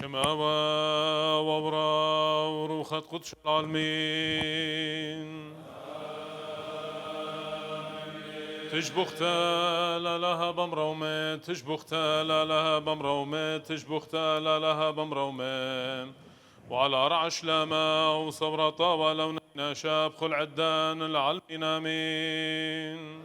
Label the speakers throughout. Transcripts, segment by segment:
Speaker 1: شماوة وبرا وروخة قدس العالمين تشبختا لا لها بمرومة تشبختا لا لها بمرومة تشبختا لا لها بمرومة وعلى رعش لما وصبر طاوة لو شاب خل عدان العالمين آمين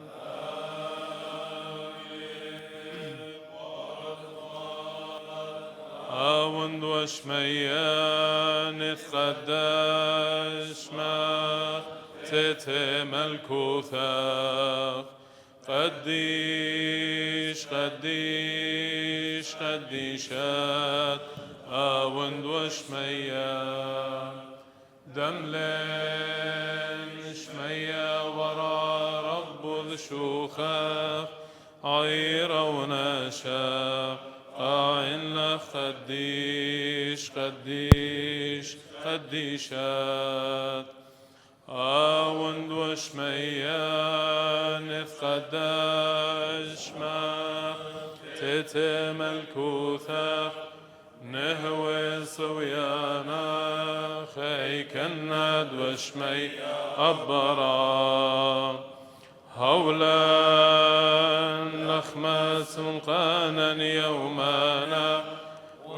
Speaker 1: أوند وشميان تقدش ما تتملكوثا قديش قديش قديشات أوند وشميان دملين شميا ورا رب الشوخة عيرا ونشا قاين قديش قديش قديشات آوند وشميان قداش ما تتملكوثا نهوي صويانا خيك الند وشمي أبرا هولا لخمس قانا يومانا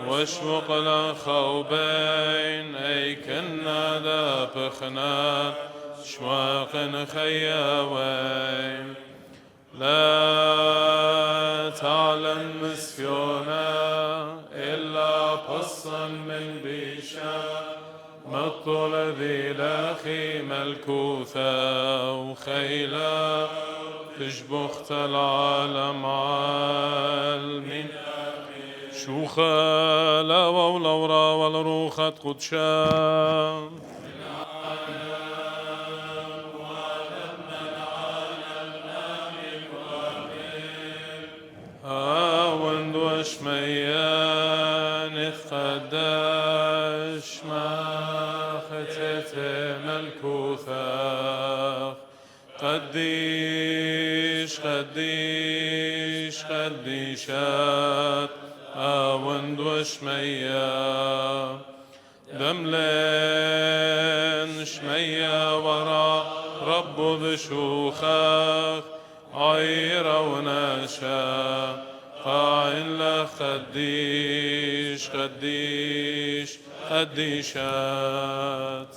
Speaker 1: واشوق لخوبين أي كنا ذابخنا شواق خياوين لا تعلم مسفيونا إلا قصا من بيشا مطل ذي لاخي ملكوثا وخيلا تشبخت العالم عالمين شوخا لا وولورا والروخة قدشا آوند وشميان قداش ما ختت ملكوثا قديش قديش قديشات آوند وشميا دملين شميا ورا رب ذشوخاخ عيرا ونشا قاين لا قديش قديش قديشات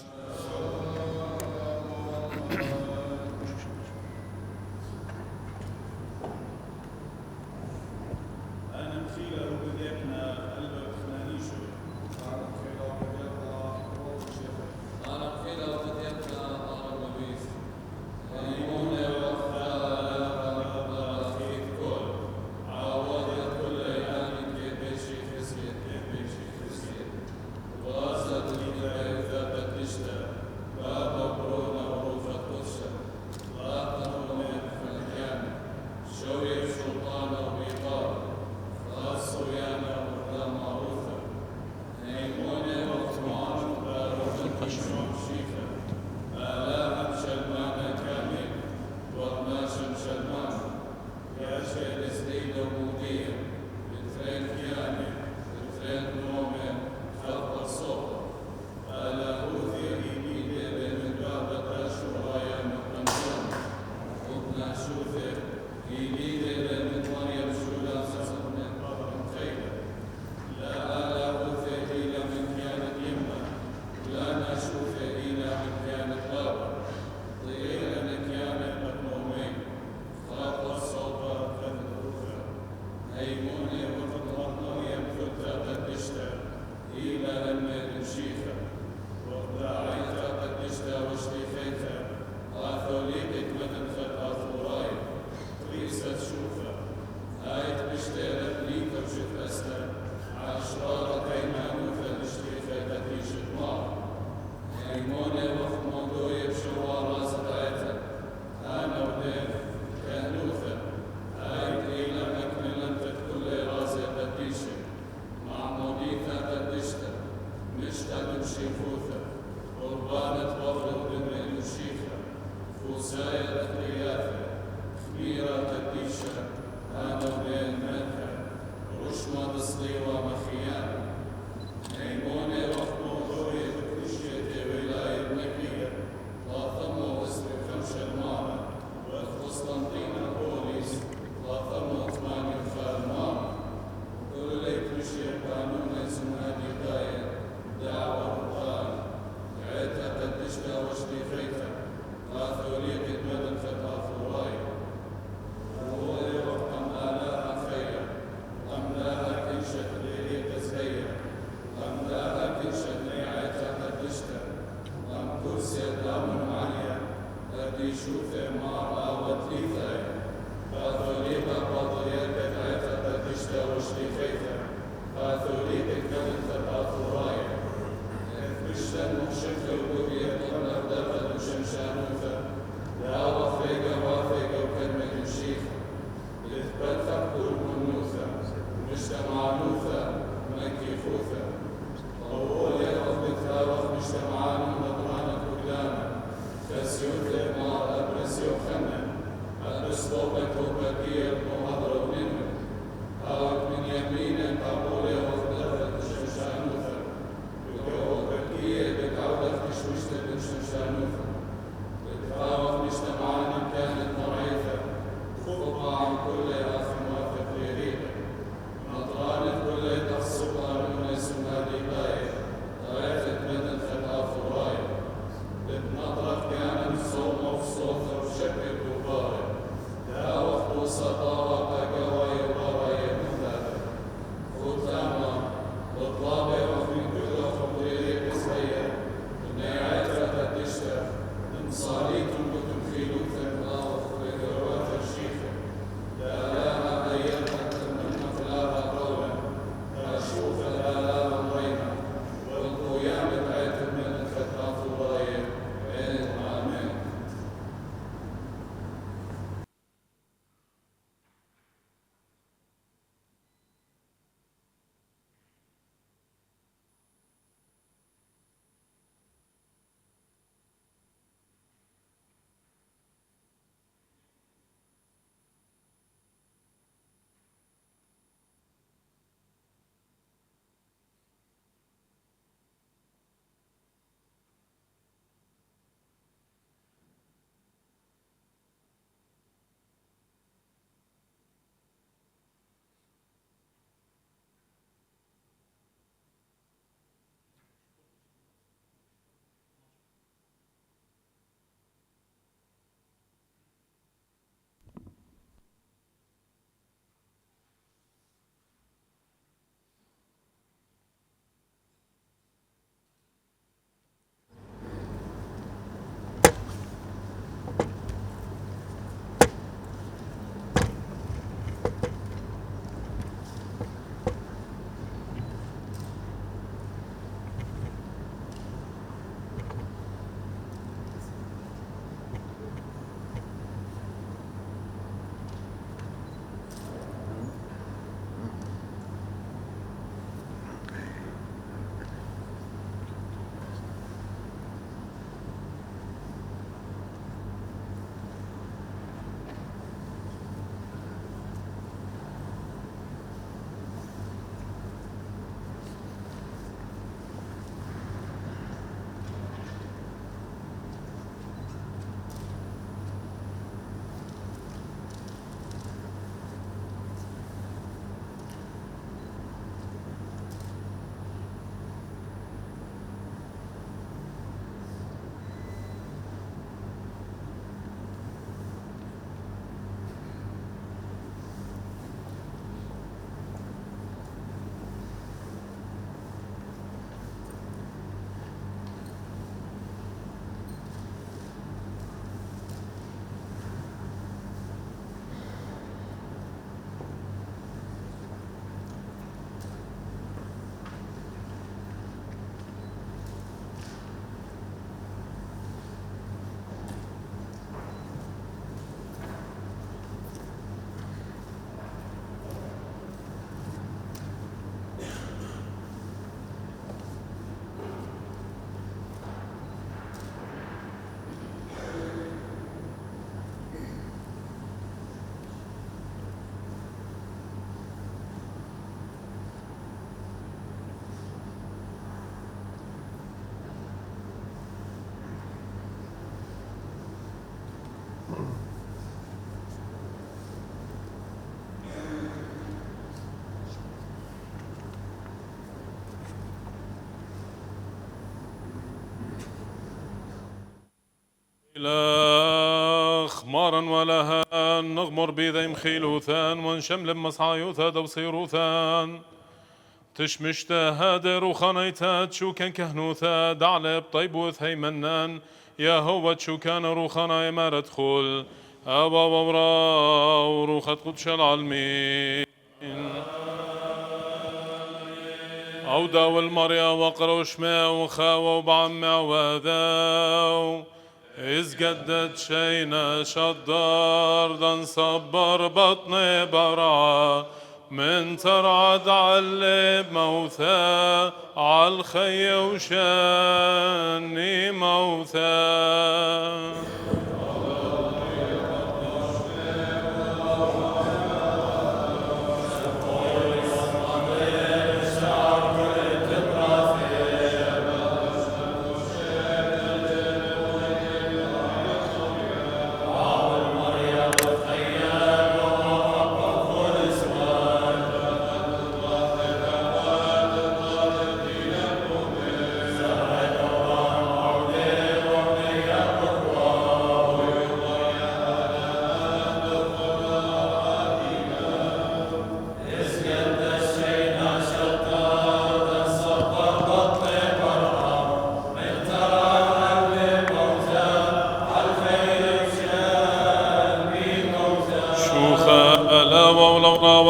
Speaker 1: إلى خمارا ولها نغمر بذيم خيلوثان ونشمل مصعايوثا دوصيروثان تشمشتا هادر وخانيتا تشوكن كهنوثا دعلب طيبوث هيمنان يا هو تشوكان روخانا ما ردخل أبا وبرا وروخت قدش العالمين أودا والمريا وقروش ما وخاوة وبعم عواذاو إذ قدت شينا شدار دن صبر بطني برعا من ترعد علب موثى عالخي وشاني موثى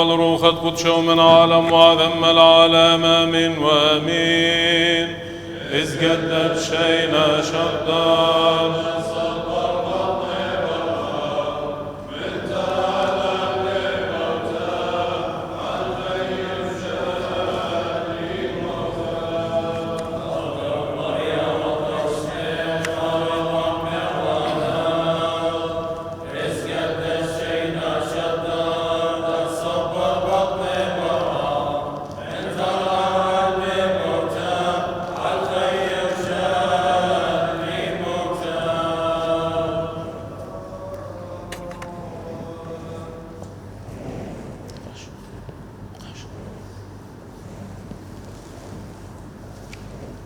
Speaker 1: والروخ قدشوا من عالم وذم العالم آمين وآمين إذ قدت شينا شدار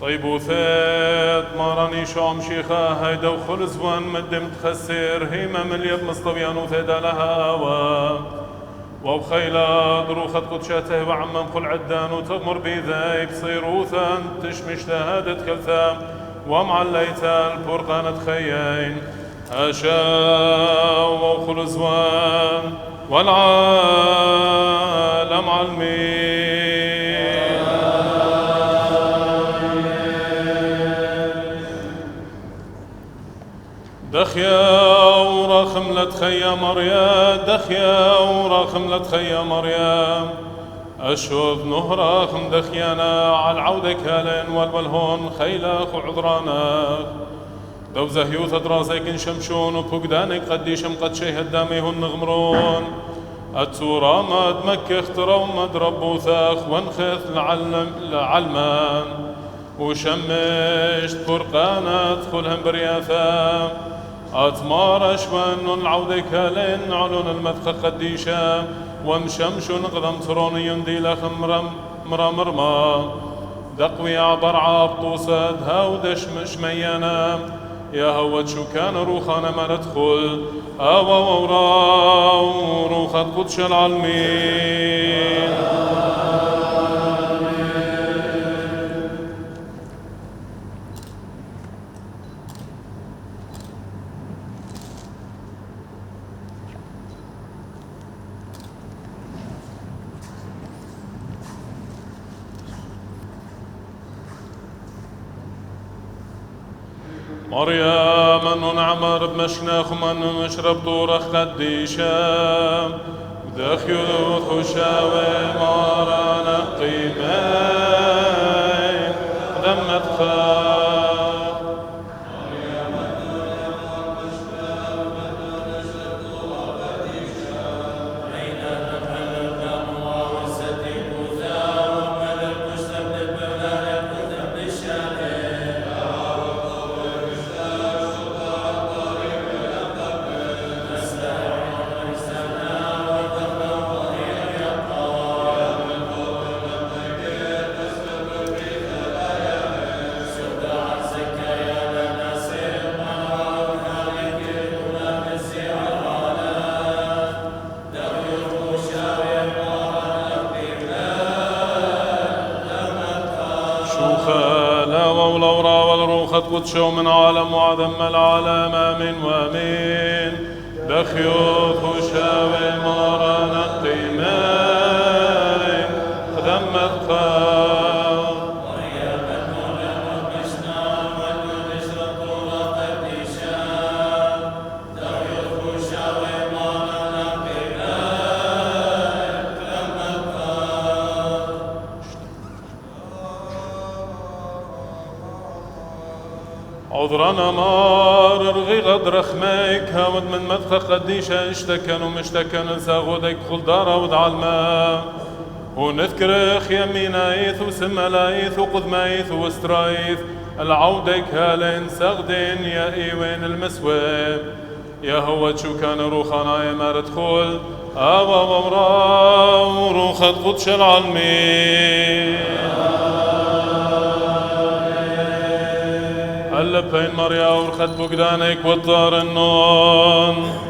Speaker 1: طيب وثيت مراني شوم شيخا هيدا وخل زوان مدم تخسر هيما مليب مصطبيان وثيدا لها هوا وبخيلا دروخت قدشته وعمم خل عدان وتغمر بذي بصيروثا تشمش تهادت كلثام ومعليتا البرقانة خيين هاشا وخل زوان والعالم علمين دخيا ورخم لتخيا مريا دخيا ورخم لتخيا مريا أشوف نهرخم دخيانا على العودة كالين والبلهون خيلخ وعذرانك دوزة هيوث دراسيك شمشون وبقدانك قديشم قد شيه الداميهن نغمرون التورا مد مكة اختروا مد ربوثاخ وانخث لعلمان وشمشت فرقانة تدخلهم برياثا أتمار أشوان العودة كالين علون المدخل قديشا ومشمش نقدم تروني يندي لخمرم مرمرما دقوي عبر عبطوسد هاودش مش ميانا يا هوت شو كان روخانا ما ندخل أوا وورا روخت قدش العالمين مريم نعمر بمشناخ من نشرب طورخ قديشا دخيل خشاوي مارانا قيمين دمت خاف قدش ومن عالم وعدم العالم آمين وآمين بخيوط وشاوي مرانا قيمين قدم مدخل عذرنا مار رغي غدر خميك هاود من مدخل قديشة اشتكن ومشتكن ساغودك خلدارا ودعالما ونذكرخ يمينايث وسملايث وقدمايث وسترايث العودك هالين سغدين يا ايوين المسوي يا هو شو كان روخانا يا مارتخول ابا ومرا وروخت قدش العالمين هلا بين مريا ورخت بقدانك والطار النون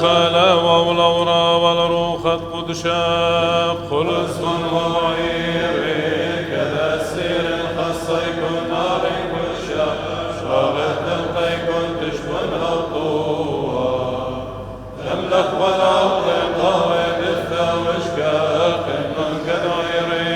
Speaker 1: خلا والورا والروخت قدشاب خلص وعير كذا السير الخاصة يكون نار والشاب شابه تلقى يكون تشبه الطوة تملك والأرض طاوي دثة وشكاق من كدعيرين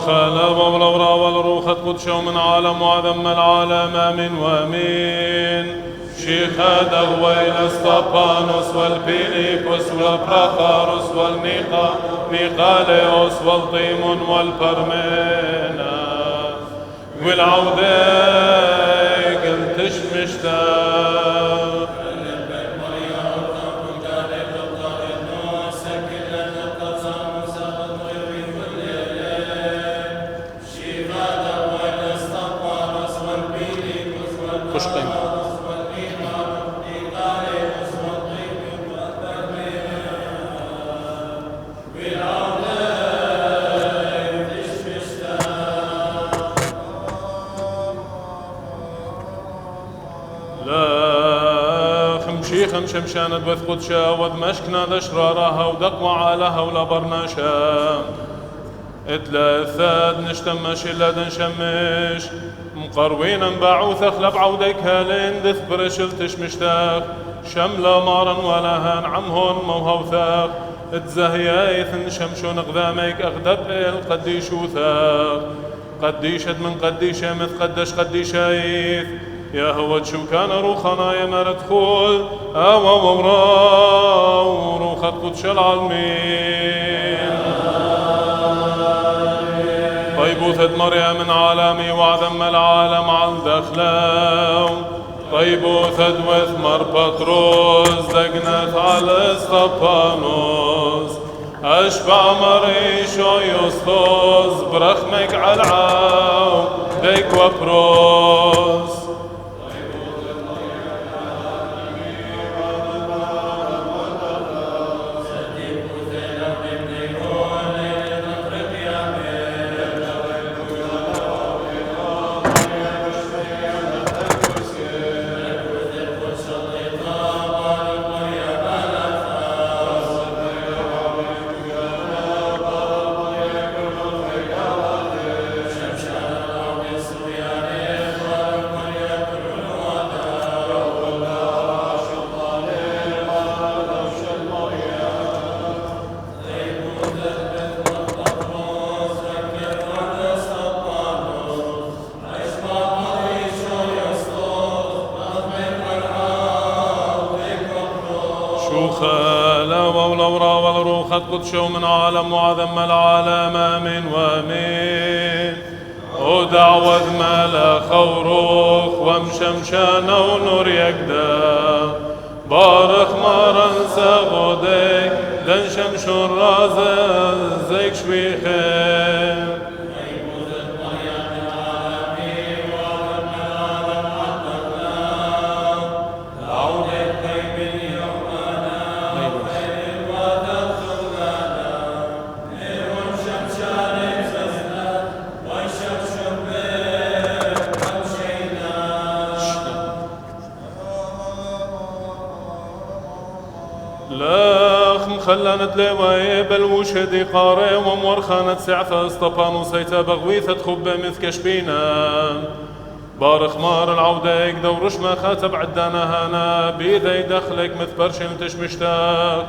Speaker 1: خلا والورا والروخت قدش ومن عالم وعدم العالم آمين وآمين شيخا دغويل اسطبانوس والبيليكوس والبراخاروس والنيقاليوس والطيمون والبرمينا والعوديك التشمشتا شمشانت بثقدشا ودمشقنا دشرارها ودقوى عالها ولا برناشا اتلاثاد نشتمش إلا دنشمش مقروينا باعوثخ لبعودك هالين دث برشل تشمشتاخ شملا مارا ولا هان عمهن موهوثاخ اتزهيايث نشمشون قداميك اغدب القديشوثاخ قديشت من قديشة مث قديشايث يا هو شو كان روخنا يا مردخول أوا وورا وروخت قدش العالمين طيبوثة مريم من عالمي وعدم العالم عن دخلاو طيبوثة وثمر بطروس دقنت على اسطبانوس أشبع مريشو يسطوس برخمك عالعاو ديك وبروس قدش من عالم وعظم العالم آمين وآمين ودعوة ملخ وروخ ومشمشانة ونور يقدا بارخ مارن سغودي دن شمشون رازا زيك شويخين خلانت لواي بالوشدي قاري ومور خانت سعفة اسطبان وسيتا بغويثة خب مث كشبينا بارخ مار العوديك دورش ما خاتب عدانا هانا بيدي دخلك مث برشم تشمشتاق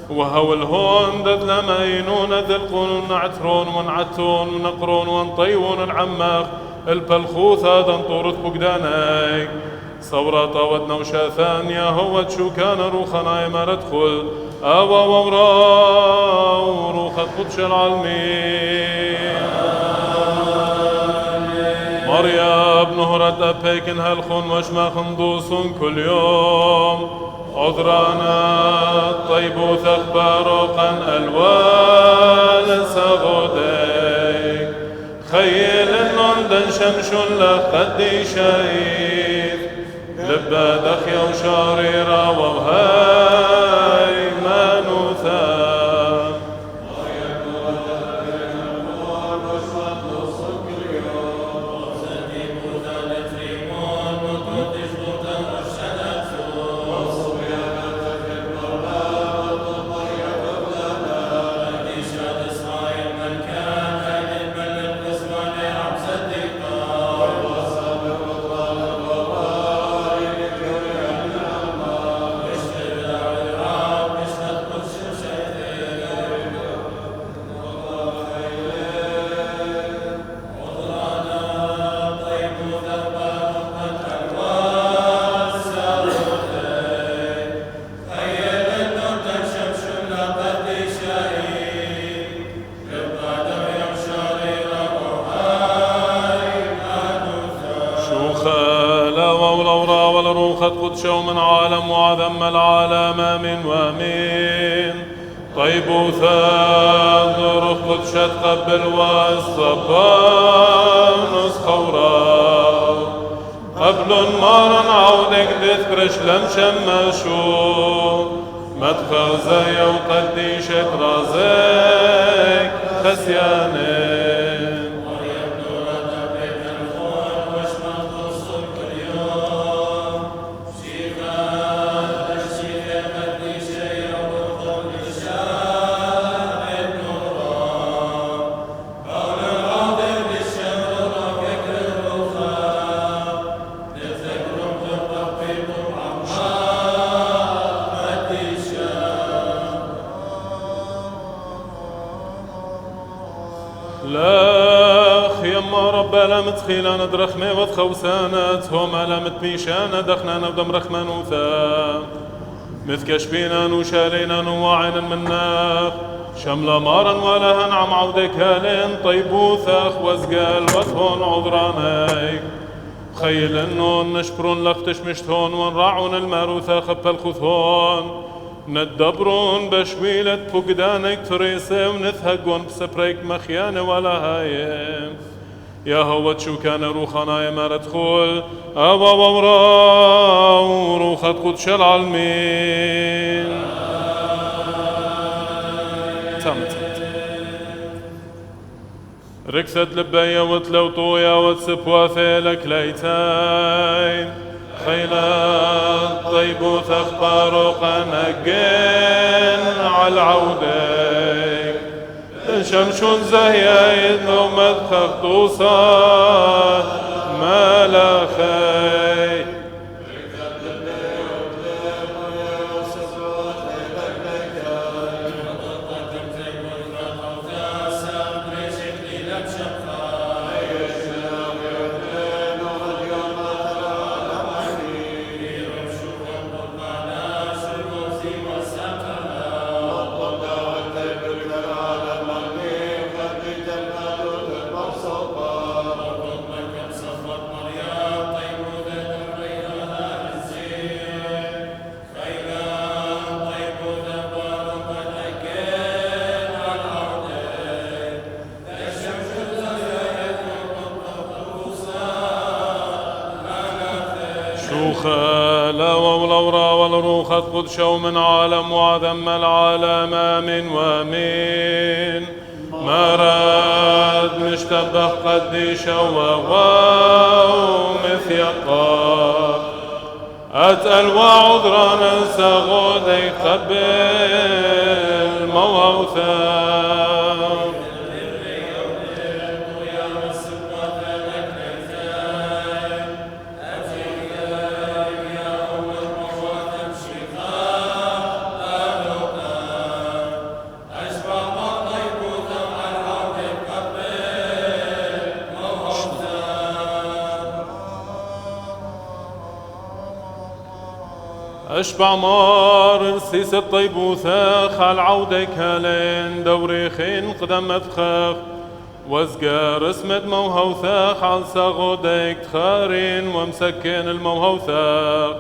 Speaker 1: وهو الهون دد لماينون ذلقون ونعترون ونعتون ونقرون ونطيون العماق البلخوثة دنطورت بقدانيك صورة طاودنا وشا ثانية هو تشو كان روخنا ما ندخل أوا وورا وروخة قدش العالمين مريم نهرت أبيكن هالخون وشما خندوسون كل يوم عذرانا طيب وثخباروقا ألوان سغوديك خيل النون شمشون لقدي شايف لبا دخيا وشاريرا وهاي ما نوثا قدشوا من عالم وعذم العالم من ومين طيب وثاد روح قدشة تقبل والصبان خورا قبل مارن عودك تذكرش لم شمشو مدخل زي وقديشك رازيك خسيانين متخيلا ندرخمي وتخوسانات هما لمت ميشانا دخنانا ودم رخمانوثا مثكشبينا وشالينا وواعنا مناخ شمل مارا ولا هنعم عودك هالين طيبوثاخ وزقال وثهون عذرانيك خيل النون نشبرون لختش مشتهون ونرعون الماروثا خب الخثون ندبرون بشويلة فقدانك تريسي ونثهقون بسبريك مخيانة ولا هايم يا هو شو كان روخنا ما ندخل أبا وورا وروخة قدش العالمين تمت ركست لبايا وتلوطويا وتسبوا ثيلك ليتين خيلات طيب وثخبار قنقين على العوديك شمشون زهيايد لو مدخخ توصال ملاخي شوخا والأورا والروخ قدش ومن عالم وعدم العالم آمين وآمين مراد مشتبه قديش ومثيقا أتأل وعذرانا سغود يقبل مووثا أشبع مار السيس الطيبوثاخ على عودك هالين دوريخين قدم مفخاخ وزقار اسمد موهوثاخ على ساغودك تخارين ومسكن الموهوثاخ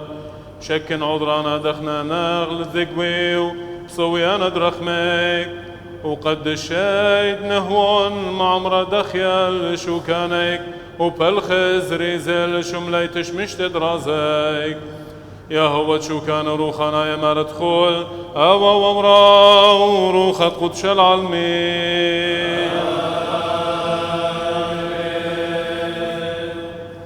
Speaker 1: شكن عذرانا دخنا ناغل الذقوي بصويانا درخميك وقد الشايد نهون معمرة دخيال شوكانيك وبالخز ريزل شمليتش مش تدرازيك يا هو شو كان روخنا يا ما تدخل أبا ومرا وروخة قدش العالمين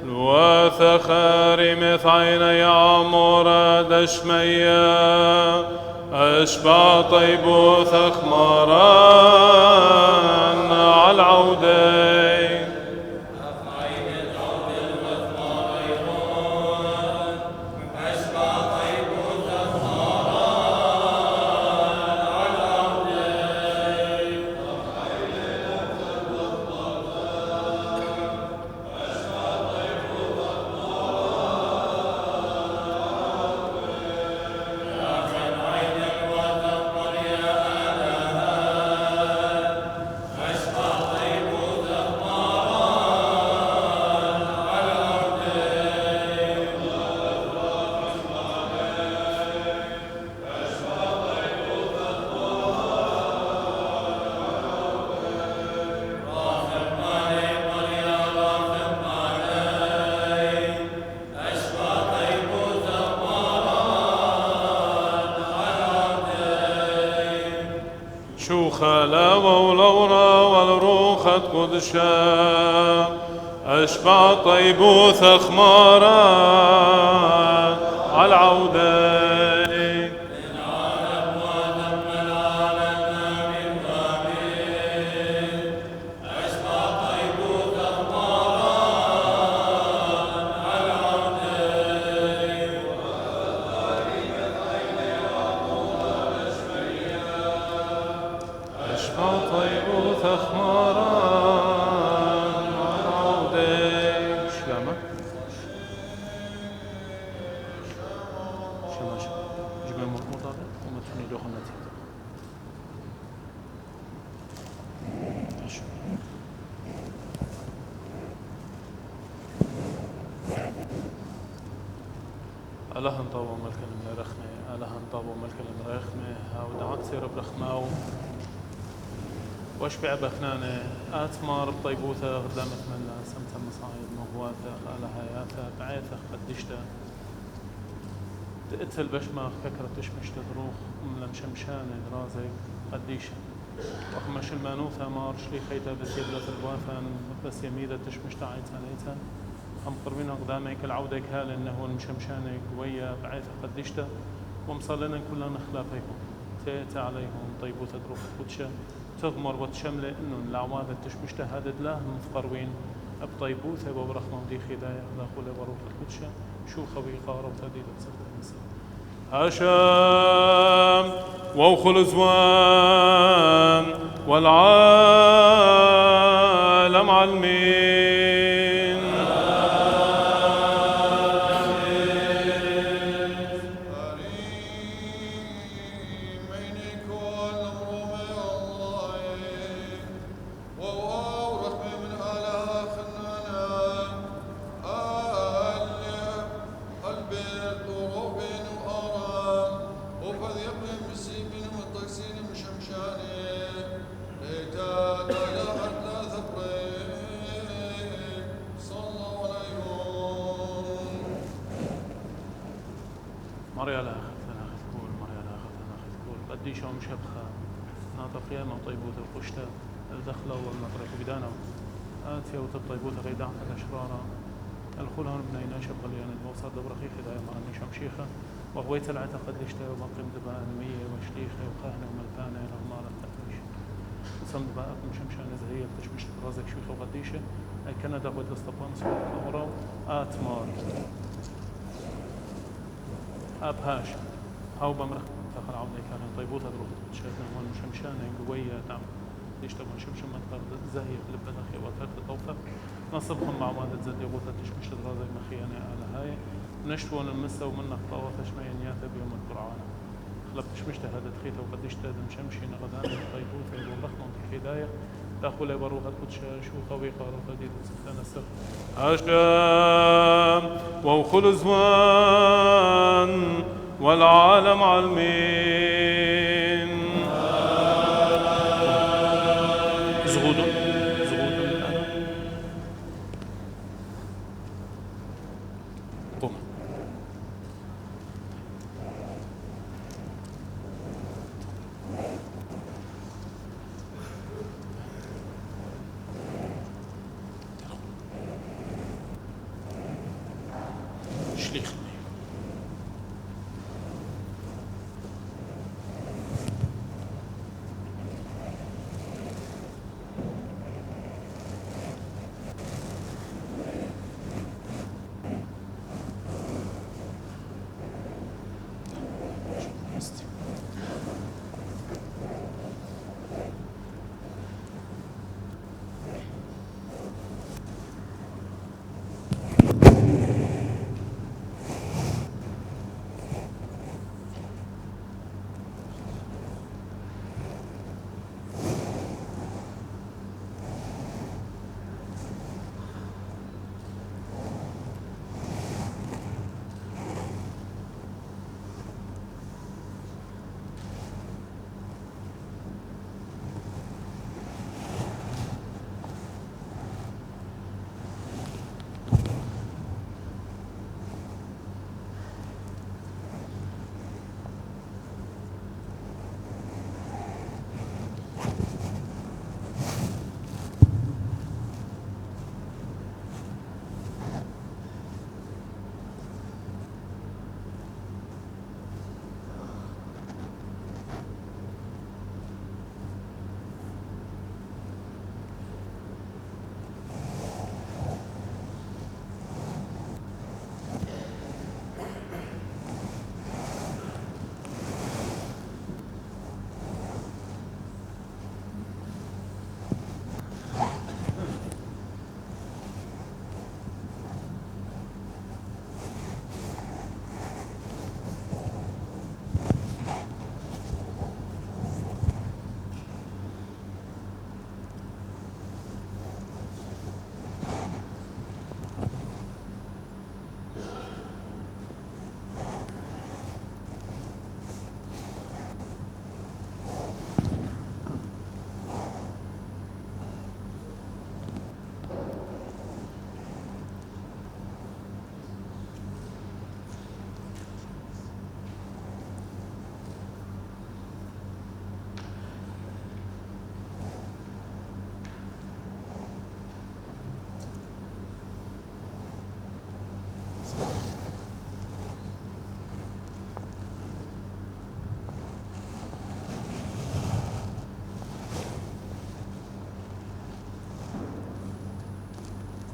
Speaker 1: الواثخاري مثعين يا عمورة دشمية أشبع طيب ثخمران على العودين شوخلا والأورا والروخة قدشا أشبع طيب ثخمارا على العودين العالم ودم العالم آمين وآمين أشبع طيب ثخمارا على العودين أشبع طيب ثخمارا ألهن طابو ملك المرخمة ألهن طابو ملك المرخمة هاو دعات سير برخماو واشبع بخنانة آتمار بطيبوثة غدامة منا سمت مصايد مهواثة خالهاياثة بعيثة قدشتة تقتل بشماخ ككرة تشمش تدروخ ملم شمشانة درازك قديشة وخمش المانوثة مارش لي خيتا بس يبلت الواثن بس يميدة تشمش تعيت عليتا هم قربين أقدامك العودك هال إنه المشمشانك ويا بعيثة قدشته ومصلنا كلنا خلافيهم تأتى عليهم طيبوثة تدروخ قدشة تغمر وتشمل إنه العوادة تشمش تهدد له مفقروين بطيبوثة وبرخمة ودي خدايا داخل بروح القدشة شو خوي قارة وتديد بسرطة النساء هاشام ووخل زوان والعالم علمين مريا لا أخذنا خذكول مريا لا أخذنا خذكول قديشة ومشبخة ناطر قيامة وطيبوت القشتة الدخلة والنطريق بدانا آتية وتطيبوت غيدان الأشرارة الخلهم بنينا شبغ ليان الموصد برخيخ دايما مراني شمشيخة وغويت العتقد لشتا وبقيم دبان مية وشليخة وخاهنة وملكانة نغمار التقريش وصم دباء مشمشان زهية تشمش رازك شيخة وقديشة أي كان دقود لسطبان سوى الأمراء آتمار أبهاش هاو بمرخ تاخر عودة كان طيبوتها بروح شايفنا هون مشمشان قوية دعم ليش تبغى شمشم مدخل زهية لبنا خي وثالث طوفة نصبهم مع والد زد يغوثة تشمش درازك مخيانة على هاي نشتون المسة ومنك طوافة شمينياتها بيوم القرآن خلب تشمشت هذا تخيته وقديش تادم شمشي نغدان طيبوتها والرخمة في الهداية داخل يبروها القدشة شو خويقة رفديد وستان السر هاشام ووخل زوان والعالم عالمين زغود الآن قم شليخ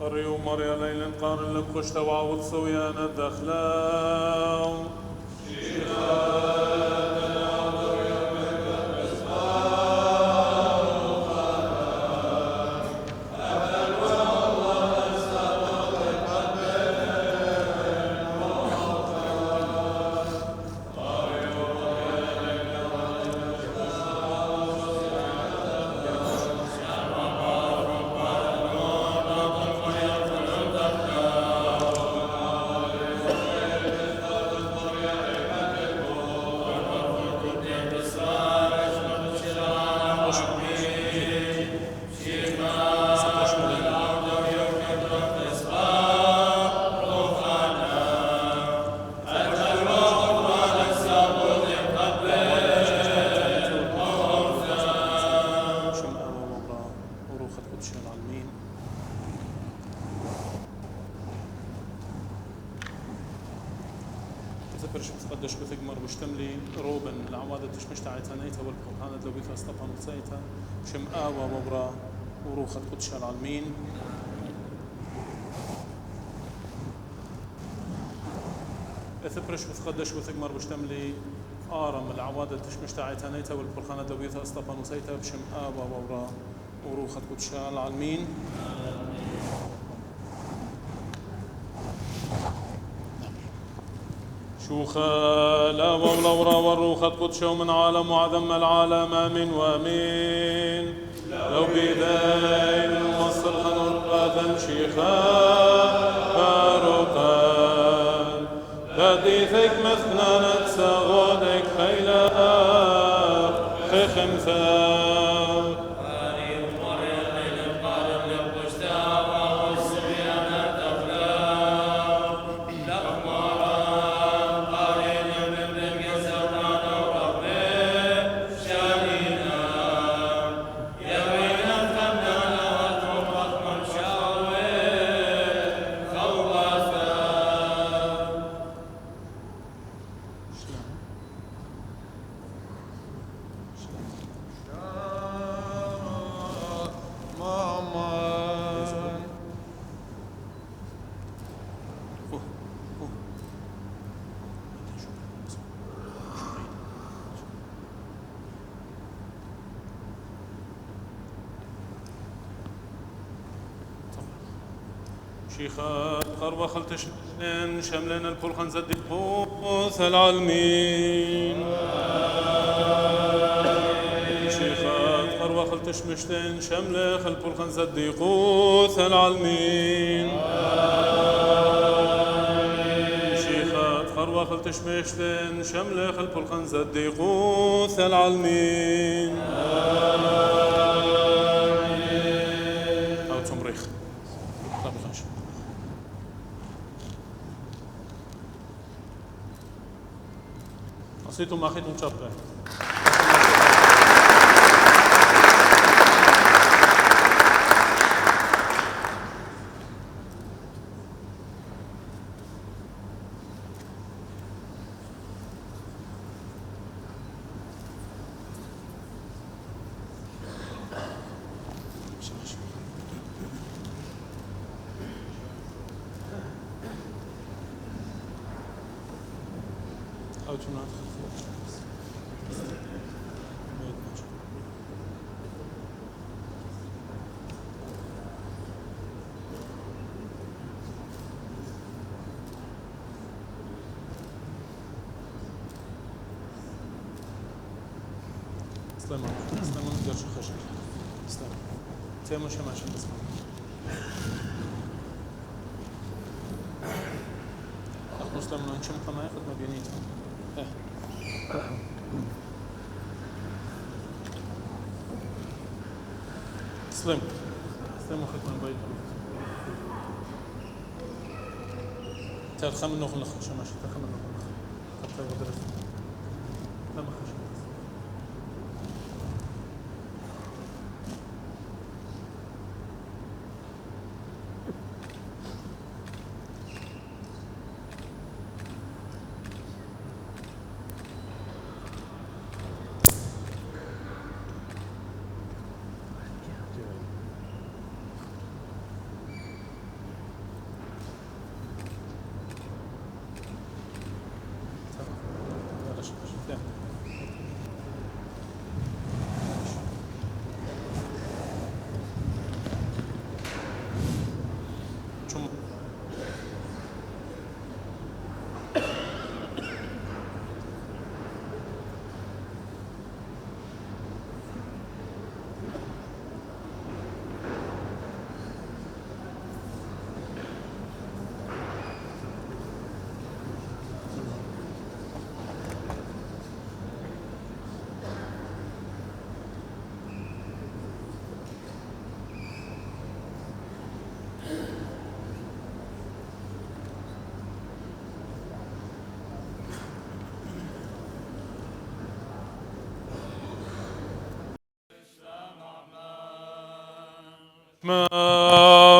Speaker 1: قري ومريا ليل قارن لك خشت وعوض سويانا دخلاو برش بتقدش بثقمر بشتملي روبن العوادة تشمشتع عيتانيتا والبرهانة لويثا استطان وسيتا بشم آوى وبرا وروخة قدش العالمين اثبرش بتقدش بثقمر بشتملي آرم العوادة تشمشتع عيتانيتا والبرهانة لويثا استطان وسيتا بشم آوى وبرا وروخة قدش العالمين شوخا لا والورا والروخة قدش من عالم وعدم العالم آمين وامين لو بيدين المصر خنرقا شيخا فاروقا لديثك مثنانة سغودك خيلا خمثا شيخات قرب خلتشن شملنا البلخن زد البوث العالمين شيخات قرب خلتش مشتن شمل خل البلخن زد قوث العالمين شيخات قرب خلتش مشتن شمل خل البلخن زد قوث العالمين عصيتم ما أخيتم شبكة أو تمنع سليمان جرش خشب سليمان تيمو شماشن بس أخ مسلم نشم قناة خدمة بينيتها سليم خدمة بيت ترخم النخل شماشن ترخم النخل حتى ودرس لا ما خشب ما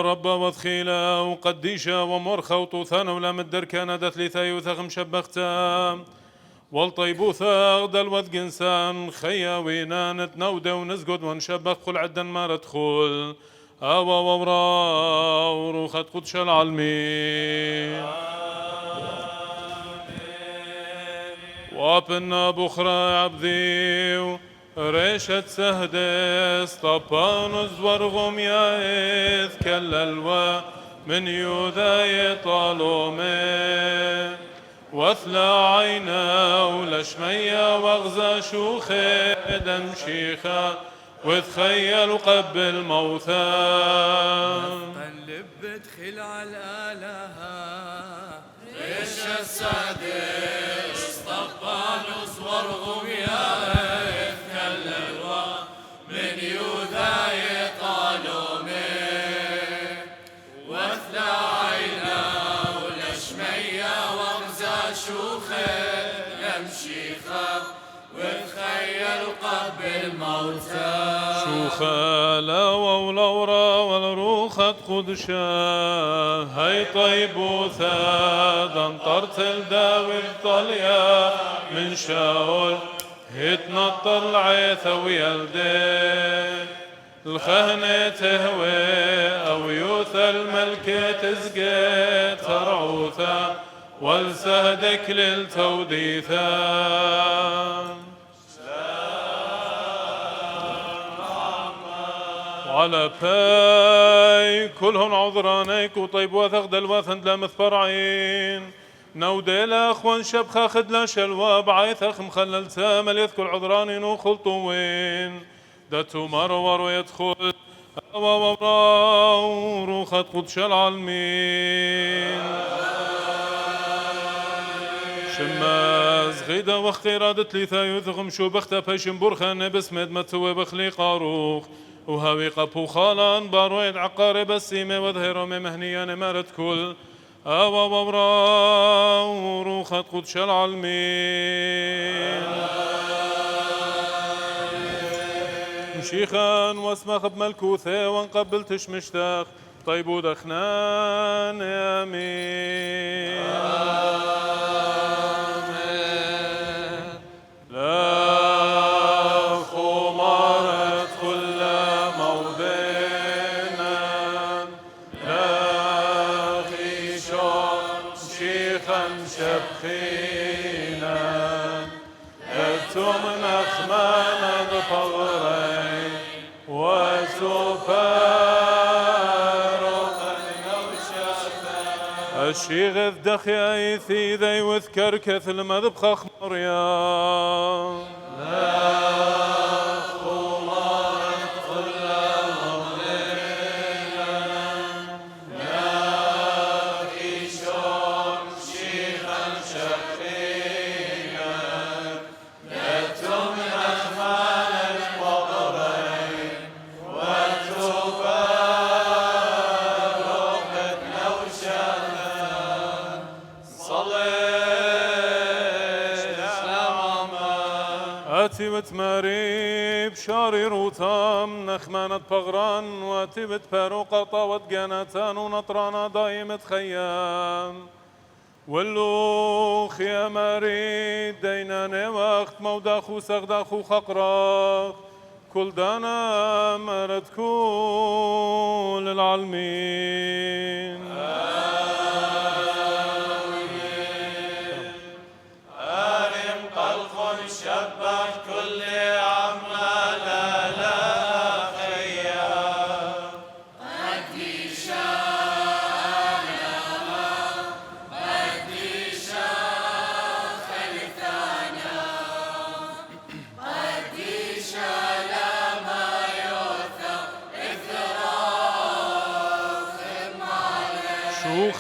Speaker 1: رب وثخيلا قديشة ومرخة وطوثان ولام الدركانة دثليثا يوثخ مشبختا والطيبوثا غدل وذقنسان خيا وينا نتنودى ونسجد ونشبخ قل عدا ما ندخل أوا وورا وروخة قدش العالمين وابنا بخرى عبدي ريشة سهدس طبانوس ورغم يايث كاللوا من يوذا يطالومي واثلى عينا ولشمية واغزى شوخي دمشيخة وتخيل قبل موتى
Speaker 2: قلب بدخل على الآلهة ريشة سهدس طبانوس ورغم يايث كاللوا من يوذا يطالومي واثلى عينا ولشمية واغزى شوخه يمشيخه وتخيل قبل موتى
Speaker 1: شوخة لوا ولورا والروخة قدشة هاي طيبوثا دنطرت الداوي الطليا من شاول هتنطر العيثة ويلدين الخهنة تهوي أو يوث الملكة تزقي ترعوثا والسهدك للتوديثا وعلى باي كلهن عذرانيك وطيب وثق دلوثن لمث فرعين نودي لاخوان شبخا خدلا شلوا بعيثخ مخلل تامل يذكر عذرانين وخلطوين دتو مرور ويدخل وروخة قدش العالمين شماز غيدا واختيرادة ليثا يثغم شو بختا بيشن برخان بسمد متوي بخلي قاروخ وهاوي قبو خالان بارويد عقارب السيمة وظهرهم مهنيان مارت كل أوا وبرا وروخة قدش العالمين مشيخان واسمخ بملكوثي وانقبل تشمشتاخ طيب ودخنان يمين الشيغ دخي ايثي ذي وذكر كث المذبخ مريم لا وتماري بشاري روتام نخمانة بغران واتبت باروقة وتجانتان ونطرانا دايمة خيام واللوخ يا ماري ديناني وقت موداخو سغداخو خقراخ كل دانا مرد كل العالمين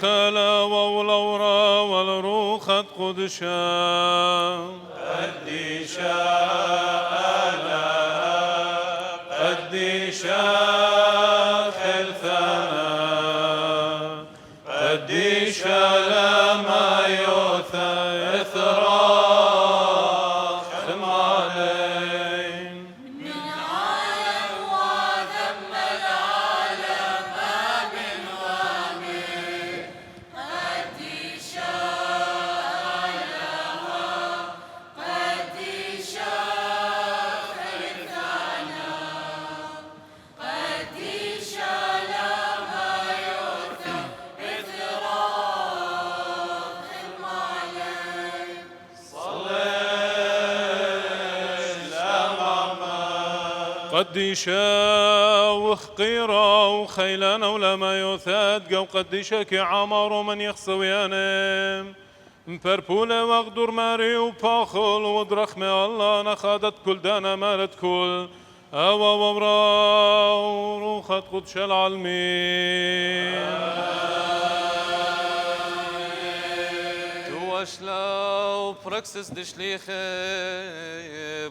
Speaker 1: خلا وولورا والروخة قدشا قديشا ألا قديشا خلثانا قديشا لما يوثى إثرا خمالين
Speaker 2: من عالم وذم العالم آمن وامن
Speaker 1: قديشا وخقيرا وخيلانا ولما يوثاد قو قديشا كي عمر ومن يخصويانم مبربولة وغدور ماري وباخل ودرخمي الله نخادت كل دانا مالت كل أوا وبرا وروخت قدش العالمين
Speaker 2: تواشلا براكسس دشليخي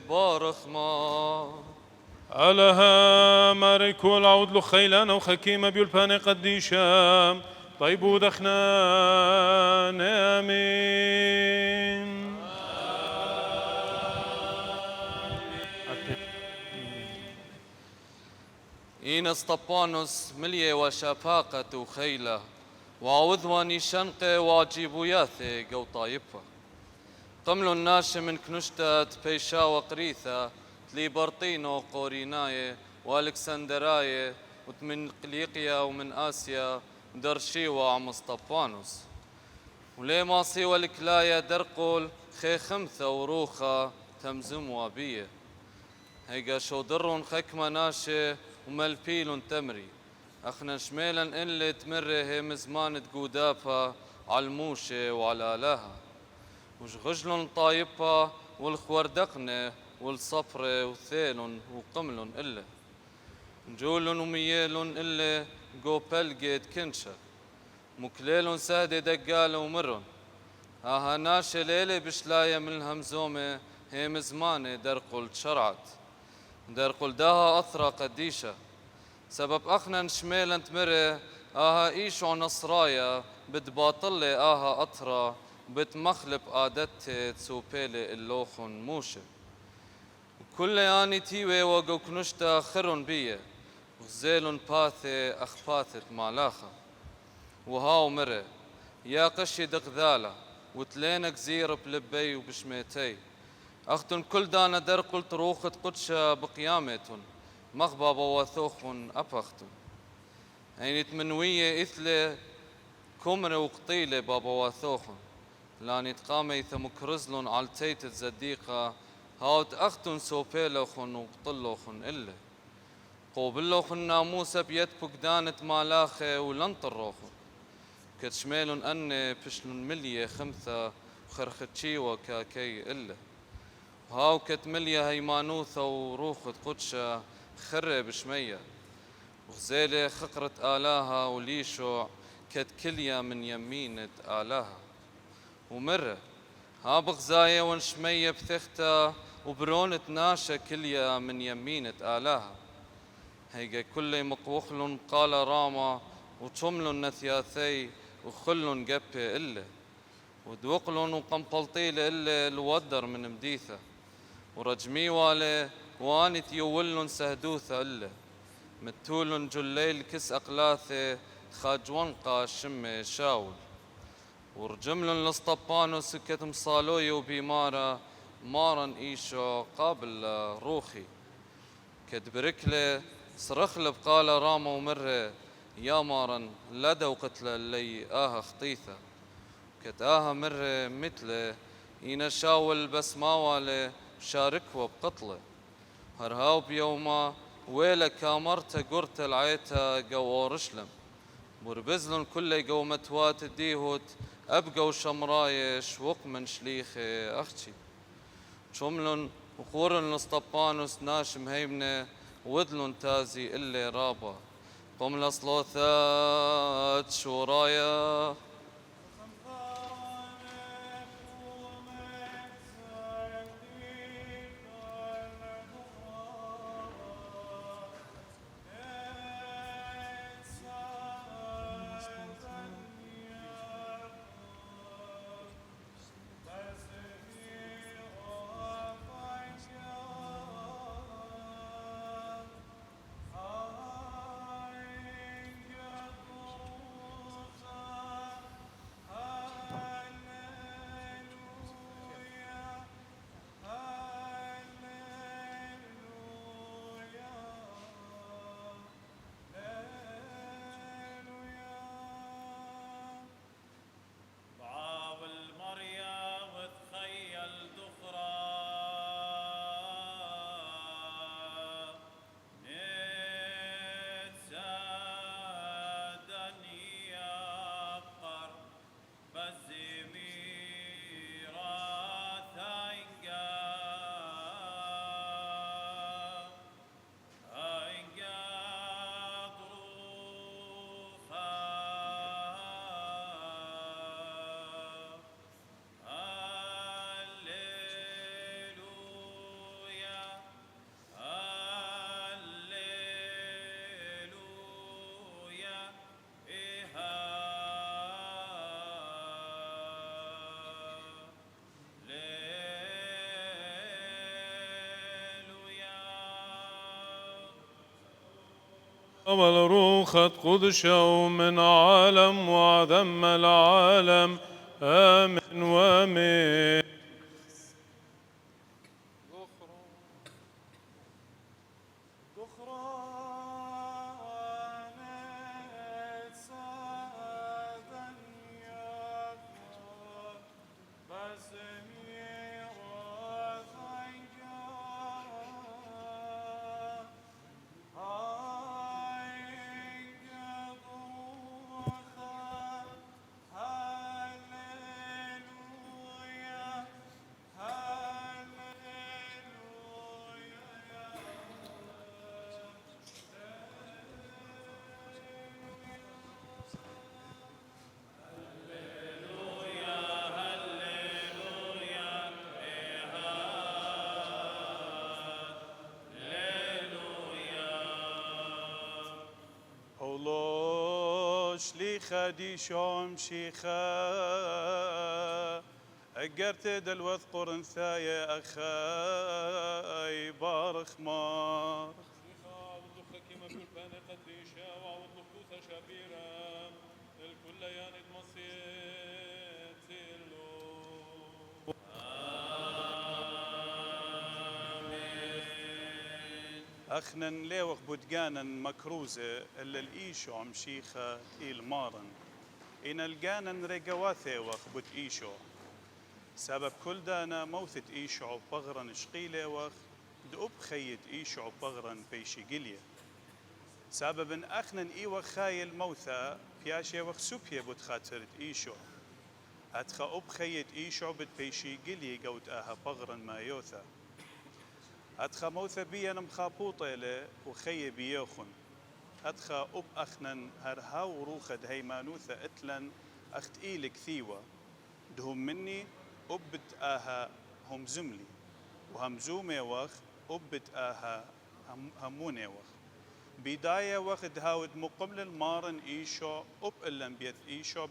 Speaker 2: بارخما
Speaker 1: ألها مارك والعود له خيلانا وخكيمة بيولباني قديشا طيب ودخنان آمين
Speaker 2: إين اسطبانوس مليه وشفاقة وخيلة وعوذواني شنقة وعجيبوياثي قو طايبة قملو الناشي من كنشتات بيشا وقريثة تليبرطينو قوريناية والكسندراية ومن قليقيا ومن آسيا درشيوة عم اسطبانوس ولي ماصي والكلاية درقل خي خمثة وروخة تمزم وابية هيقا شودرون خكمة ناشي وملبيلون تمري اخنا شميلا اللي تمري هي مزمان تقودافا عالموشة وعلى لها وشغجلن طايبها والخوردقنة والصفرة وثيلن وقملن إلا نجولن وميالن إلا جو بلقيت كنشة مكليلن سهدي دقالة ومرن ها ناشي ليلة بشلاية من الهمزومة هي مزمانة درقل تشرعت درقل داها أثرى قديشة سبب أخنا شميلا تمري إيشو نصرايا بتباطلي أطرى بتمخلب آدتي تسوبيلي اللوخن موشة كل ياني تيوي وقو كنشتا خرن بيه وغزيلن باثي أخباثت مالاخة وهاو مري يا قشي دغذالة وتلينك زير بلبي وبشميتي أختن كل دانا درقل تروخت قدشة بقيامتن مغبابة وثوخن أبختن عينت منوية إثلي كمر وقطيلة بابا وثوخن لاني تقامي ثم كرزلن عالتيت الزديقة هاوت أختن سوبيلوخن وقطلوخن إلا قوبلوخن ناموسة بيد بقدانة مالاخة ولنطروخن كتشميلن أني بشلن ملية خمثة وخرختشي وكاكي إلا وهاو كتملية هيمانوثة وروخت قدشة خرة بشمية وغزيلة خقرة آلاها وليشوع كتكلية من يمينة آلاها ومرة ها بغزاية ونشمية بثختة وبرونة ناشا كلية من يمينة آلاها هيجا كل مقوخلن قال راما وتملن نثياثي وخلن قبي إلا ودوقلن وقنبلطيل إلا الودر من مديثة ورجمي والي وانت يولن سهدوثة إلا متولن جليل كس أقلاثي خاجونقا شمي شاول ورجملن لسطبانو سكت مصالوي وبيمارة مارن إيشو قابل روخي كدبركلي صرخل بقال راما ومره يا مارن لدى وقتل اللي خطيثة كتاها مره مثله إينا شاول بس ما والي شاركوا بقتله هرهاو بيوما ويلا كامرتا قرت العيتا قو رشلم وربزلن كل قو متوات ديهوت أبقوا شمرايش وق من شليخي أختي شملن وقورن لسطبانوس ناشم هيمنة ودلن تازي اللي رابا قم لصلوثات شورايا
Speaker 1: والروخة قدش من عالم وعدم العالم آمين وآمين.
Speaker 3: شليخة دي شوم شيخة أقرت دلوث قرنثايا أخاي بارخ مار
Speaker 1: شيخا وضلخ كما بالبانة قديشة وعوضلخ دوثة شابيرا الكل يعني المصير تيلو.
Speaker 3: أخنن ليوخ بودقانا مكروزة إلا الإيشو عم شيخة إيل مارن إن القانا رقواثي وخ بوت إيشو سبب كل دانا موثت إيشو بغرن شقيلة وخ دؤب خيت إيشو بغرن بيشي قلية سبب أخنن إيوخ خايل موثا بياشي وخ سوبيا بوت خاطرت إيشو هتخا أب خيت إيشو بت بيشي قلية قوت آها بغرن ما يوثا أدخى موثى بي أنا مخابوطة له وخي بيوخن أدخى أب أخنن هرهاو روخد هيمانوثة إتلن أخت إيلك ثيوة دهم مني أبت آها هم زملي وهمزومي وخ أبت آها هموني وخ بداية وقت هاود مقبل المارن إيشو أب إلن بيت إيشو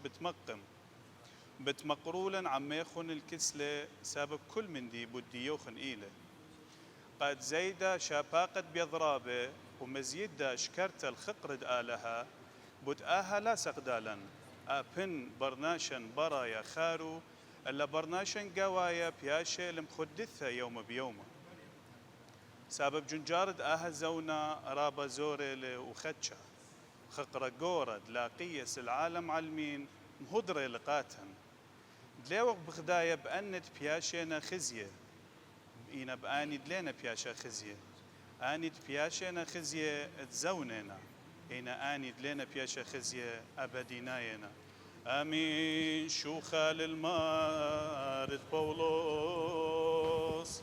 Speaker 3: بتمقرولا عميخن الكسلة سبب كل من دي بدي يوخن إيله قد زيدا شاباقت بيضرابه ومزيدا شكرت الخقرد آلها بد آها لا سقدالا أبن برناشن برايا خارو إلا برناشن قوايا بياشي المخدثة يوم بيوم سبب جنجارد آها زونا رابا زوري وخدشا خقرة قورد لاقيس العالم علمين مهدري لقاتهن دليوق بغدايا بأنت بياشينا خزيه إنا بآني دلينا بياشا خزية آني بياشينا خزية تزوننا إنا آني دلينا بياشا خزية أبديناينا آمين شوخا للمارد بولوس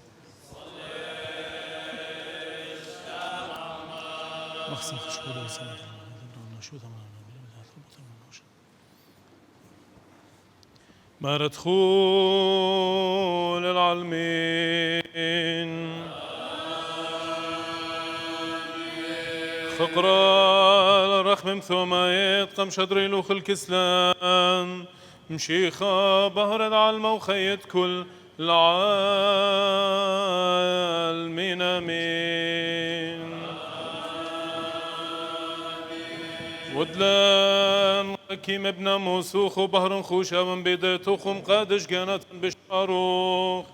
Speaker 4: مخصم خشكولة وسامة
Speaker 1: مردخول العالمين خقرا الرخم ثومايت قم شدري لوخ الكسلان مشيخة بهرد على الموخيت كل العالمين امين ودلان كيم ابن موسوخ وبهر خوشا من بيدتوخم قادش كانت بشاروخ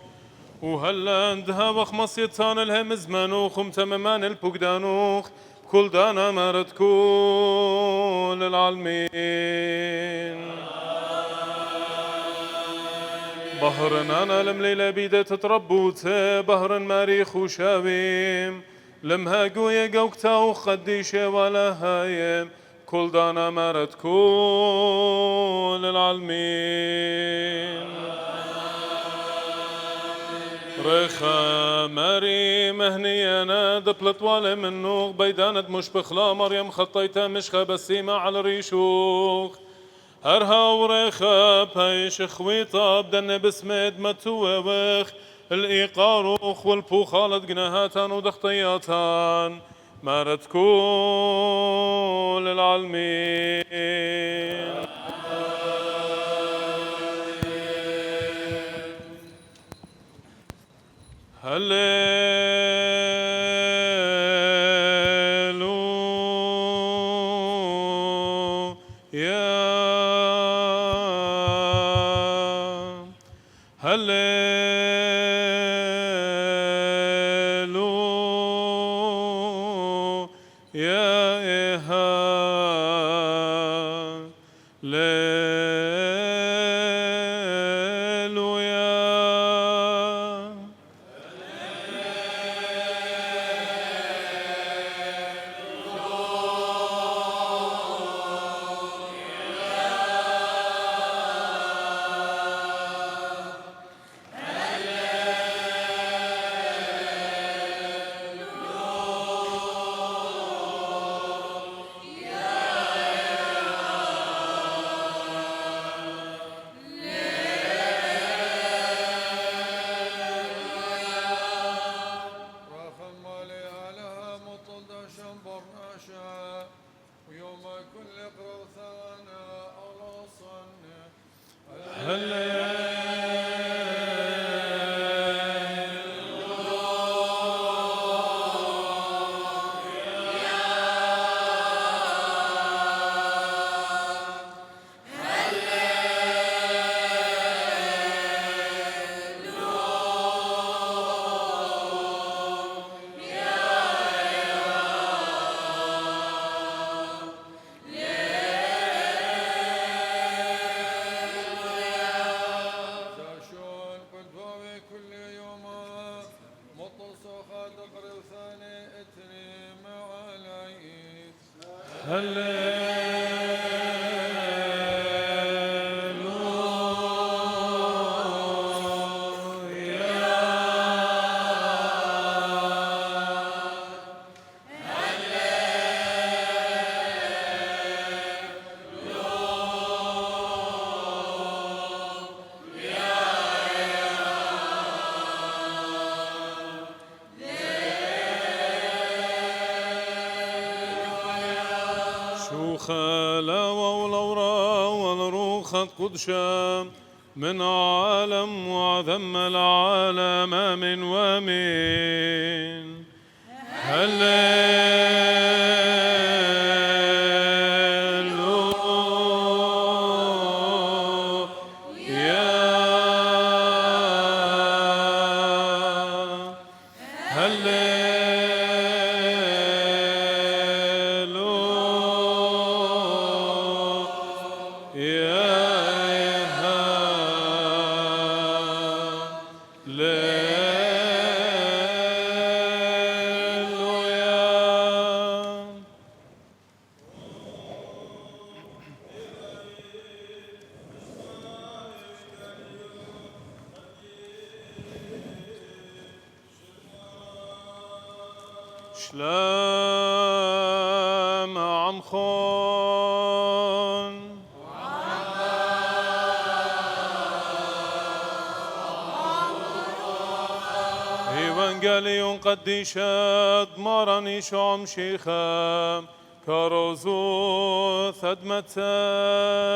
Speaker 1: وهلا عندها وخمص يتان الهم زمانوخ ومتممان البقدانوخ كل دانا مارد كل العالمين بهر انا لمليلة بيدة تربوت بهر ماري خوشاويم لمها قوية قوكتا وخديشة ولا هايم كل دانا مارد كل العالمين ريخا ماري مهنيانا دبلت والي من نوغ بيدانت مش بخلا مريم خطيتها مشخة بسيمة على ريشوخ هرها وريخا بايش خويطة بدن بسميد متووخ الإيقاروخ والبوخالة قناهاتان ودخطياتان مارد كل العالمين هللويا قدشا من عالم وعظم العالم من ومن شلام عمخون إيوانجاليون قديشات ماراني شعم شيخا كاروزو ثدمتايم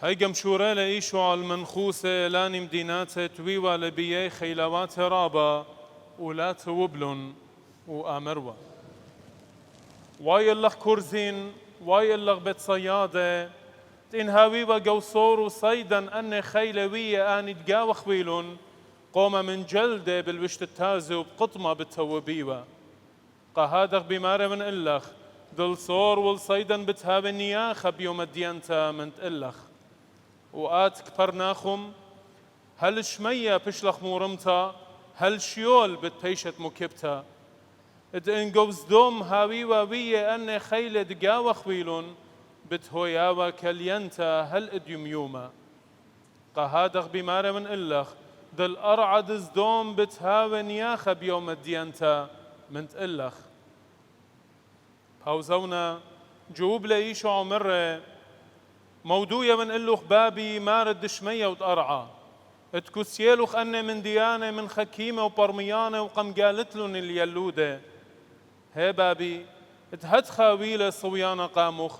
Speaker 1: هيجم شورا لإيشو على المنخوسة لاني مدينات تويوا لبيي خيلوات رابا ولات وبلن وآمروا واي اللخ كرزين واي اللخ بيت صيادة تنهاوي وقوصور وصيدا أن خيلوية آني تقاوى خويلن قوم من جلدة بالوشت التازي وبقطمة بالتوبيوة قهادغ بمارة من إلخ دل صور والصيدا بتهاب النياخة بيوم الديانتا من تإلخ وآت كبرناخم هل شمية بشلخ مورمتا هل شيول بتبيشت مكبتا اد انقوز دوم هاوي ووية أن خيلة دقاوة خويلون بتهوياوة كلينتا هل اديم يوما قهادغ بمارة من إلخ دل أرعد زدوم بتهاوي نياخة بيوم الديانتا من تإلخ هاوزونا جوب لإيشو عمره موضوعة من إلوخ بابي مارد شمية وتقرعة اتكسيلوخ أني من ديانة من خكيمة وبرميانة وقم قالتلن اليلودة هي بابي اتهد خاويلة صويانة قاموخ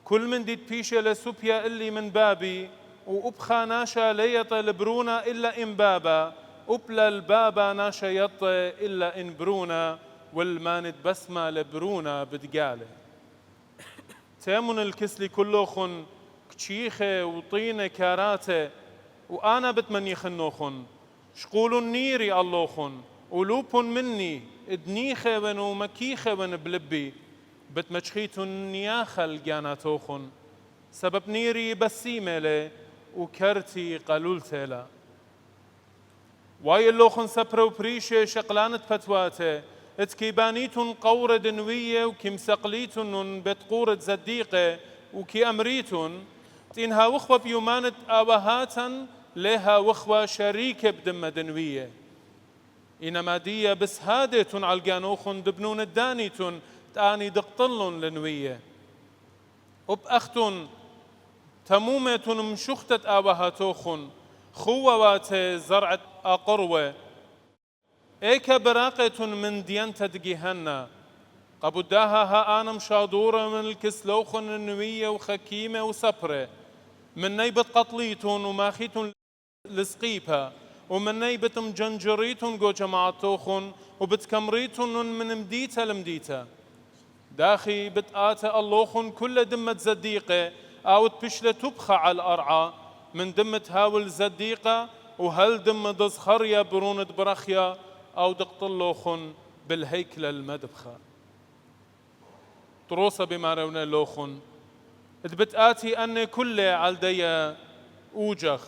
Speaker 1: كل من دي تبيشة لسوبيا اللي من بابي وأبخا ناشا ليطة لبرونا إلا إن بابا أبلا البابا ناشا يطة إلا إن برونا والماند بسمة لبرونا بدقالة تيمون الكسلي كلوخن كتشيخة وطينة كاراتة وأنا بتمني خنوخن شقولون نيري اللوخن ولوبن مني ادنيخة ونو مكيخة ون بلبي بتمشخيتن نياخة الجاناتوخن سبب نيري بسيمة لي وكرتي قلولتي لا واي اللوخن سبرو بريشة شقلانة فتواتي اتكيبانيتن قورة دنوية وكي مسقليتن بتقورة زديقة وكي أمريتن تينها وخوة بيومانة آوهاتا لها وخوة شريكة بدمة دنوية إنما دي بس هادتن عالقانوخن دبنون الدانيتن تاني دقطلن لنوية وبأختن تمومة مشختة آوهاتوخن خووات زرعة أقروة إيكا براقة من ديانة دقيهنا قبوداها ها أنا مشادورة من الكسلوخن النوية وخكيمة وسبرة من نيبة قطليتون وماخيتون لسقيبها ومن نيبة مجنجريتون جو جماعتوخن وبتكمريتون من مديتا لمديتا داخي بتآتا اللوخن كل دمة زديقة أو تبشلة تبخى على الأرعى من دمة هاول زديقة وهل دمة دزخرية برونة برخيا أو دقطلوخن بالهيكلة المدبخة طروسة بما رونا اللوخن بتآتي أني كل عالديا أوجخ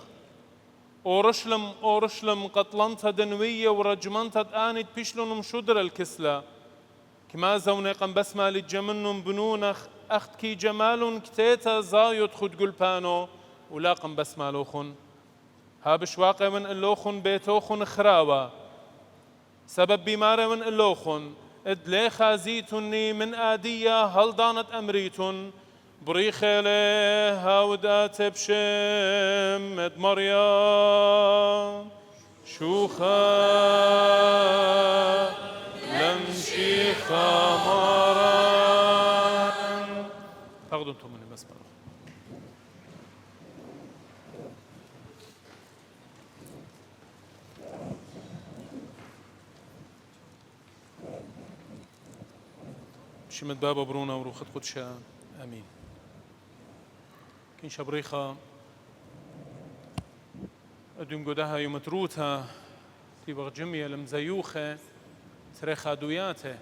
Speaker 1: أورشلم قطلنتها دنوية ورجمنتها آني تبشلن مشدر الكسلة كما زوني قم بسمة للجمنن بنونخ أخت كي جمال كتيتا زايد خد قلبانو ولا قم بسمة لوخن ها بشواقع من اللوخن بيتوخن خراوة سبب بمارة من اللوخن ادلي خازيتني من آدية هل دانت أمريتن بريخة لها ودات بشم اد مريم شوخة لمشي خمارا تاخدوا انتم مني بس بروح شمت بابا برونا وروخت قدشا امين كين شبريخة اديم قدها يمتروتها تيبغ جمية لمزيوخة تريخا دوياته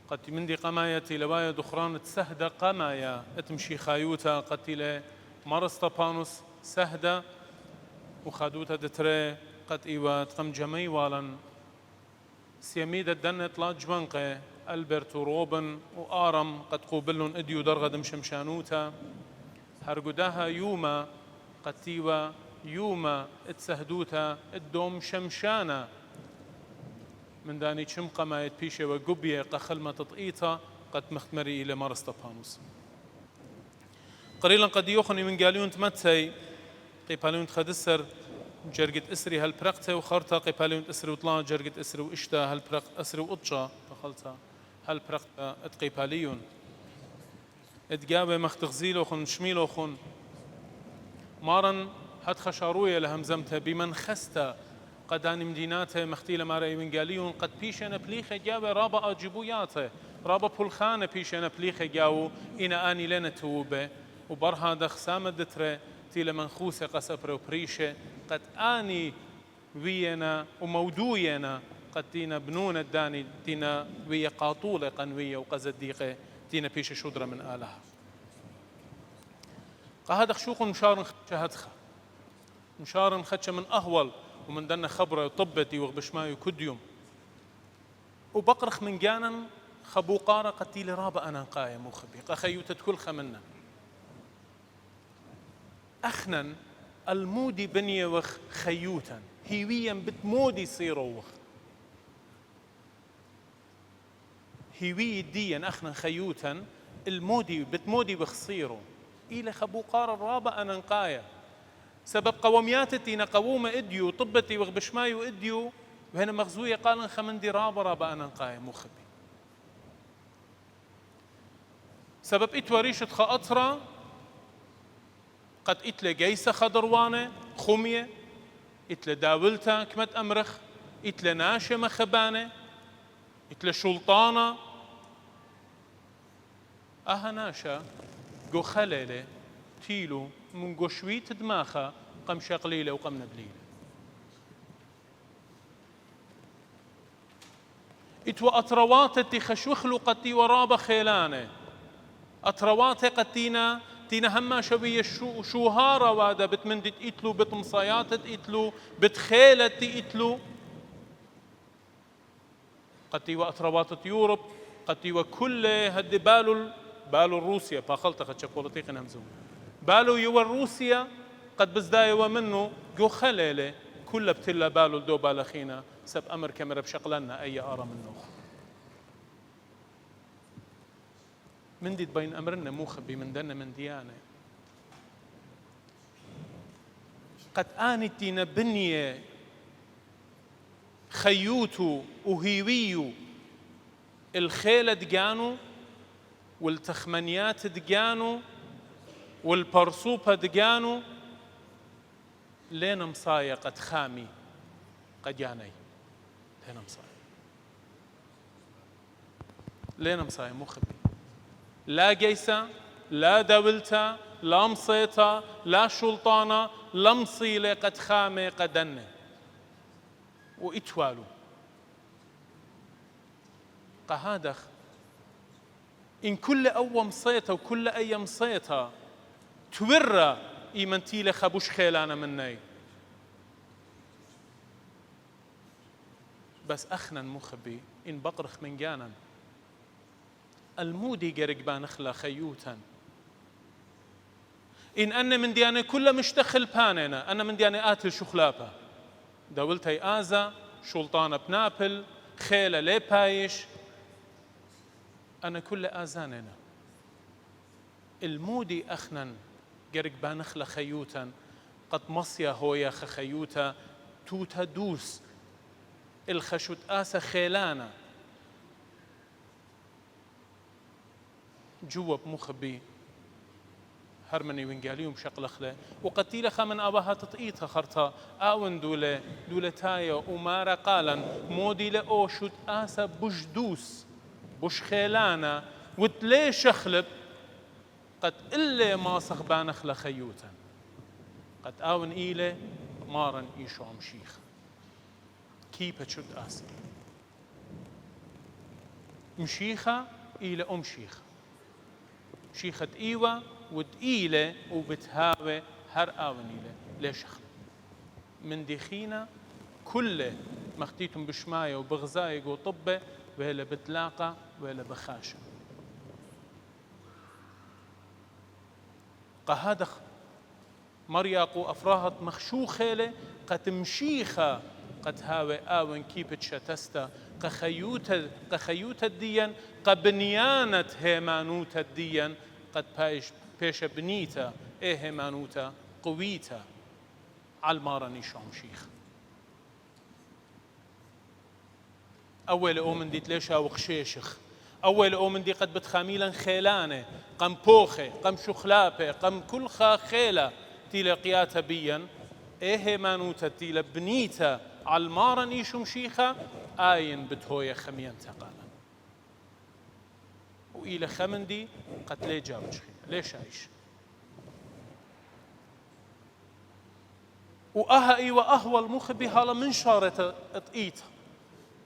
Speaker 1: قد مندي قمايتي لوايا دخران تسهدة قمايا اتمشي خايوتا قتيلة مرس طبانوس سهدة وخادوتا دتري قد ايوات قم جمي والا سيميدة دنت لا جبنقة ألبرت وروبن وآرم قد قوبلن اديو درغد مشمشانوتا هرقداها يوما قد تيوا يوما اتسهدوتا الدوم شمشانا من داني شمقة ما يتبيشة وقبية قخلمة تطئيتا قد مختمري إلى مرس طبانوس قليلا قد يوخني من قاليون تمتسي قيباليون تخدسر جرقت اسري هالبرقتة وخرطة قيباليون اسري وطلع جرقت اسري واشتا هالبرقت اسري وقطشا فخلطة هالبرقتة اتقيباليون اتقابي مختغزيلوخن شميلوخن مارن هاد خشاروية لهمزمتها بمن خستا قداني مديناته مختيلة ماري من قاليون قد بيشنا بليخة جاوة رابا أجيبوياته رابا بولخانة بيشنا بليخة جاو إنا آني لنا توبة وبرها دخ سامدتره تيلا منخوسة قسبرة وبريشة قد آني وينا ومودوينا قد تينا بنون الداني تينا ويا قاطولة قنوية وقزديقة تينا بيش شدرة من آلها قهدخ شوق مشارن شهدخ مشارن خدش من أهول ومن دنا خبرة طبتي وغبشماي وكديوم وبقرخ من جانا خبوقارة قتيل رابع أنا قايم وخبي قخيوتة كل خمنا أخنا المودي بني وخ خيوتا هيويا بتمودي صيرو وخ هيوي ديا أخنا خيوتا المودي بتمودي بخصيرو إلى خبوقارة الرابع أنا نقايا سبب قومياتتي نقوومة إديو طبتي وغبشماي وإديو وهنا مغزوية قال خمندي رابا أنا نقايا مخبي سبب إتوريشة خاطرة قد إتلا جيسة خضروانة خمية إتلا داولتا كمت أمرخ إتلا ناشة مخبانة إتلا شلطانة أها ناشا جو خليلة تيلو من جو شويت دماخة قم شقليلة وقم نبليلة إتوا أترواتتي خشوخلو قتي ورابة خيلانة أترواتي قتينا تينا هما شوية شوهارة وادا بتمندت إتلو بتمصايات إتلو بتخيلت إتلو قتي وأترواتت يوروب قتي وكل هدي بالو روسيا باخلت خد شكولتي نمزون بالو يو روسيا قد بزداي ومنه جو خليلة كل بتلا بالو دو بالخينا سب أمر كاميرا بشقلنا أي أرى منه من دي بين أمرنا مو خبي من دنا من ديانة قد آنتينا بنية خيوتو وهيويو الخيلة دقانو والتخمنيات دقانو والبرصوبة دقانو لين مصايا قد خامي قد ياني لين مصايا مو خبي لا جيسة لا دولتا لا مصيتا لا شلطانة لا مصيلة قد خامي قدنة وإتوالو قهادخ إن كل أو مصيتا وكل أي مصيتا تورى إيمانتي لخبوش خيلانا مني بس أخنا مخبي إن بقرخ من جانا المودي قرقبان أخلا خيوتا إن أنا من ديانة كل مشتخل باننا أنا من ديانة آتل شخلابة دولتي آزا شلطانة بنابل خيلة ليبايش أنا كل آزاننا المودي أخنا قرقبان أخلا خيوتا قد مصيا هويا خيوتا توتا دوس الخشوت آسا خيلانا جوا بمخبي هرمني وينقاليهم شقل أخله وقتيلة خمن أباها تطئيتها خرطة آون دولة تايا ومارا قالا مودي لأوشت آسا بجدوس بش خيلانا وتلي شخلب قد إلي ما صخبان أخلا خيوتا قد آون إيلي مارا إيشو مشيخ كيبة شد آسا مشيخة إلى شيخة شيخة إيوة ودقيلة وبتهاوي هر آونيلة ليش أخلق من دخينا كله مختيتم بشماية وبغزايق وطبة وهلا بتلاقى وهلا بخاشة قهادخ مرياقو أفراهت مخشوخة قد مشيخة قد هاوي آون كيبت شتستا قخيوت الدين قبنيانة هيمانوت الدين قد بيش بنيتا هيمانوتا قويتا عالمارني شوم شيخ أول أومن دي تليشا وخشيشخ أول أومن دي قد بتخاميلا خيلانة قم بوخة قم شخلابة قم كل خيلة تيلا قياتا بيا هيمانوتا تيلا بنيتا عالمارن إيشو مشيخة آين بتهوية خميان تقالا وإلى خمندي قد ليه جاوج ليش عايش وأها إيوة أهوى المخبي هالا من شارة اطئيتا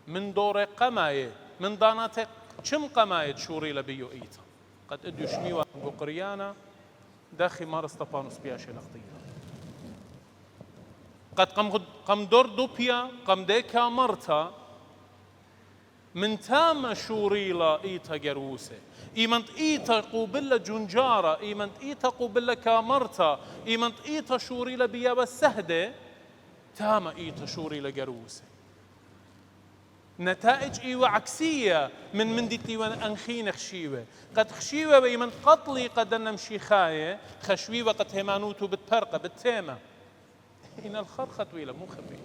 Speaker 1: من دورة قماية من داناتك كم قماية شوري لبيو إيتا قد اديو شميوة بقريانا داخي مارس طبانوس بياشي لقطيها قد قم دور دوبيا قم ديكا مرتا من تام شوريلا إيتا جروسة إيمنت إيتا قوبلة جنجارة إيمنت إيتا قوبلة كامرتا إيمنت إيتا شوريلا بيابا السهدة تام إيتا شوريلا جروسة نتائج إيوة عكسية من دي تيوان أنخين خشيوة قد خشيوة بإيمنت قطلي قد نمشي خاية خشويوة قد هيمانوتو بتبرقة بالتيمة إن الخرخة طويلة مو خبي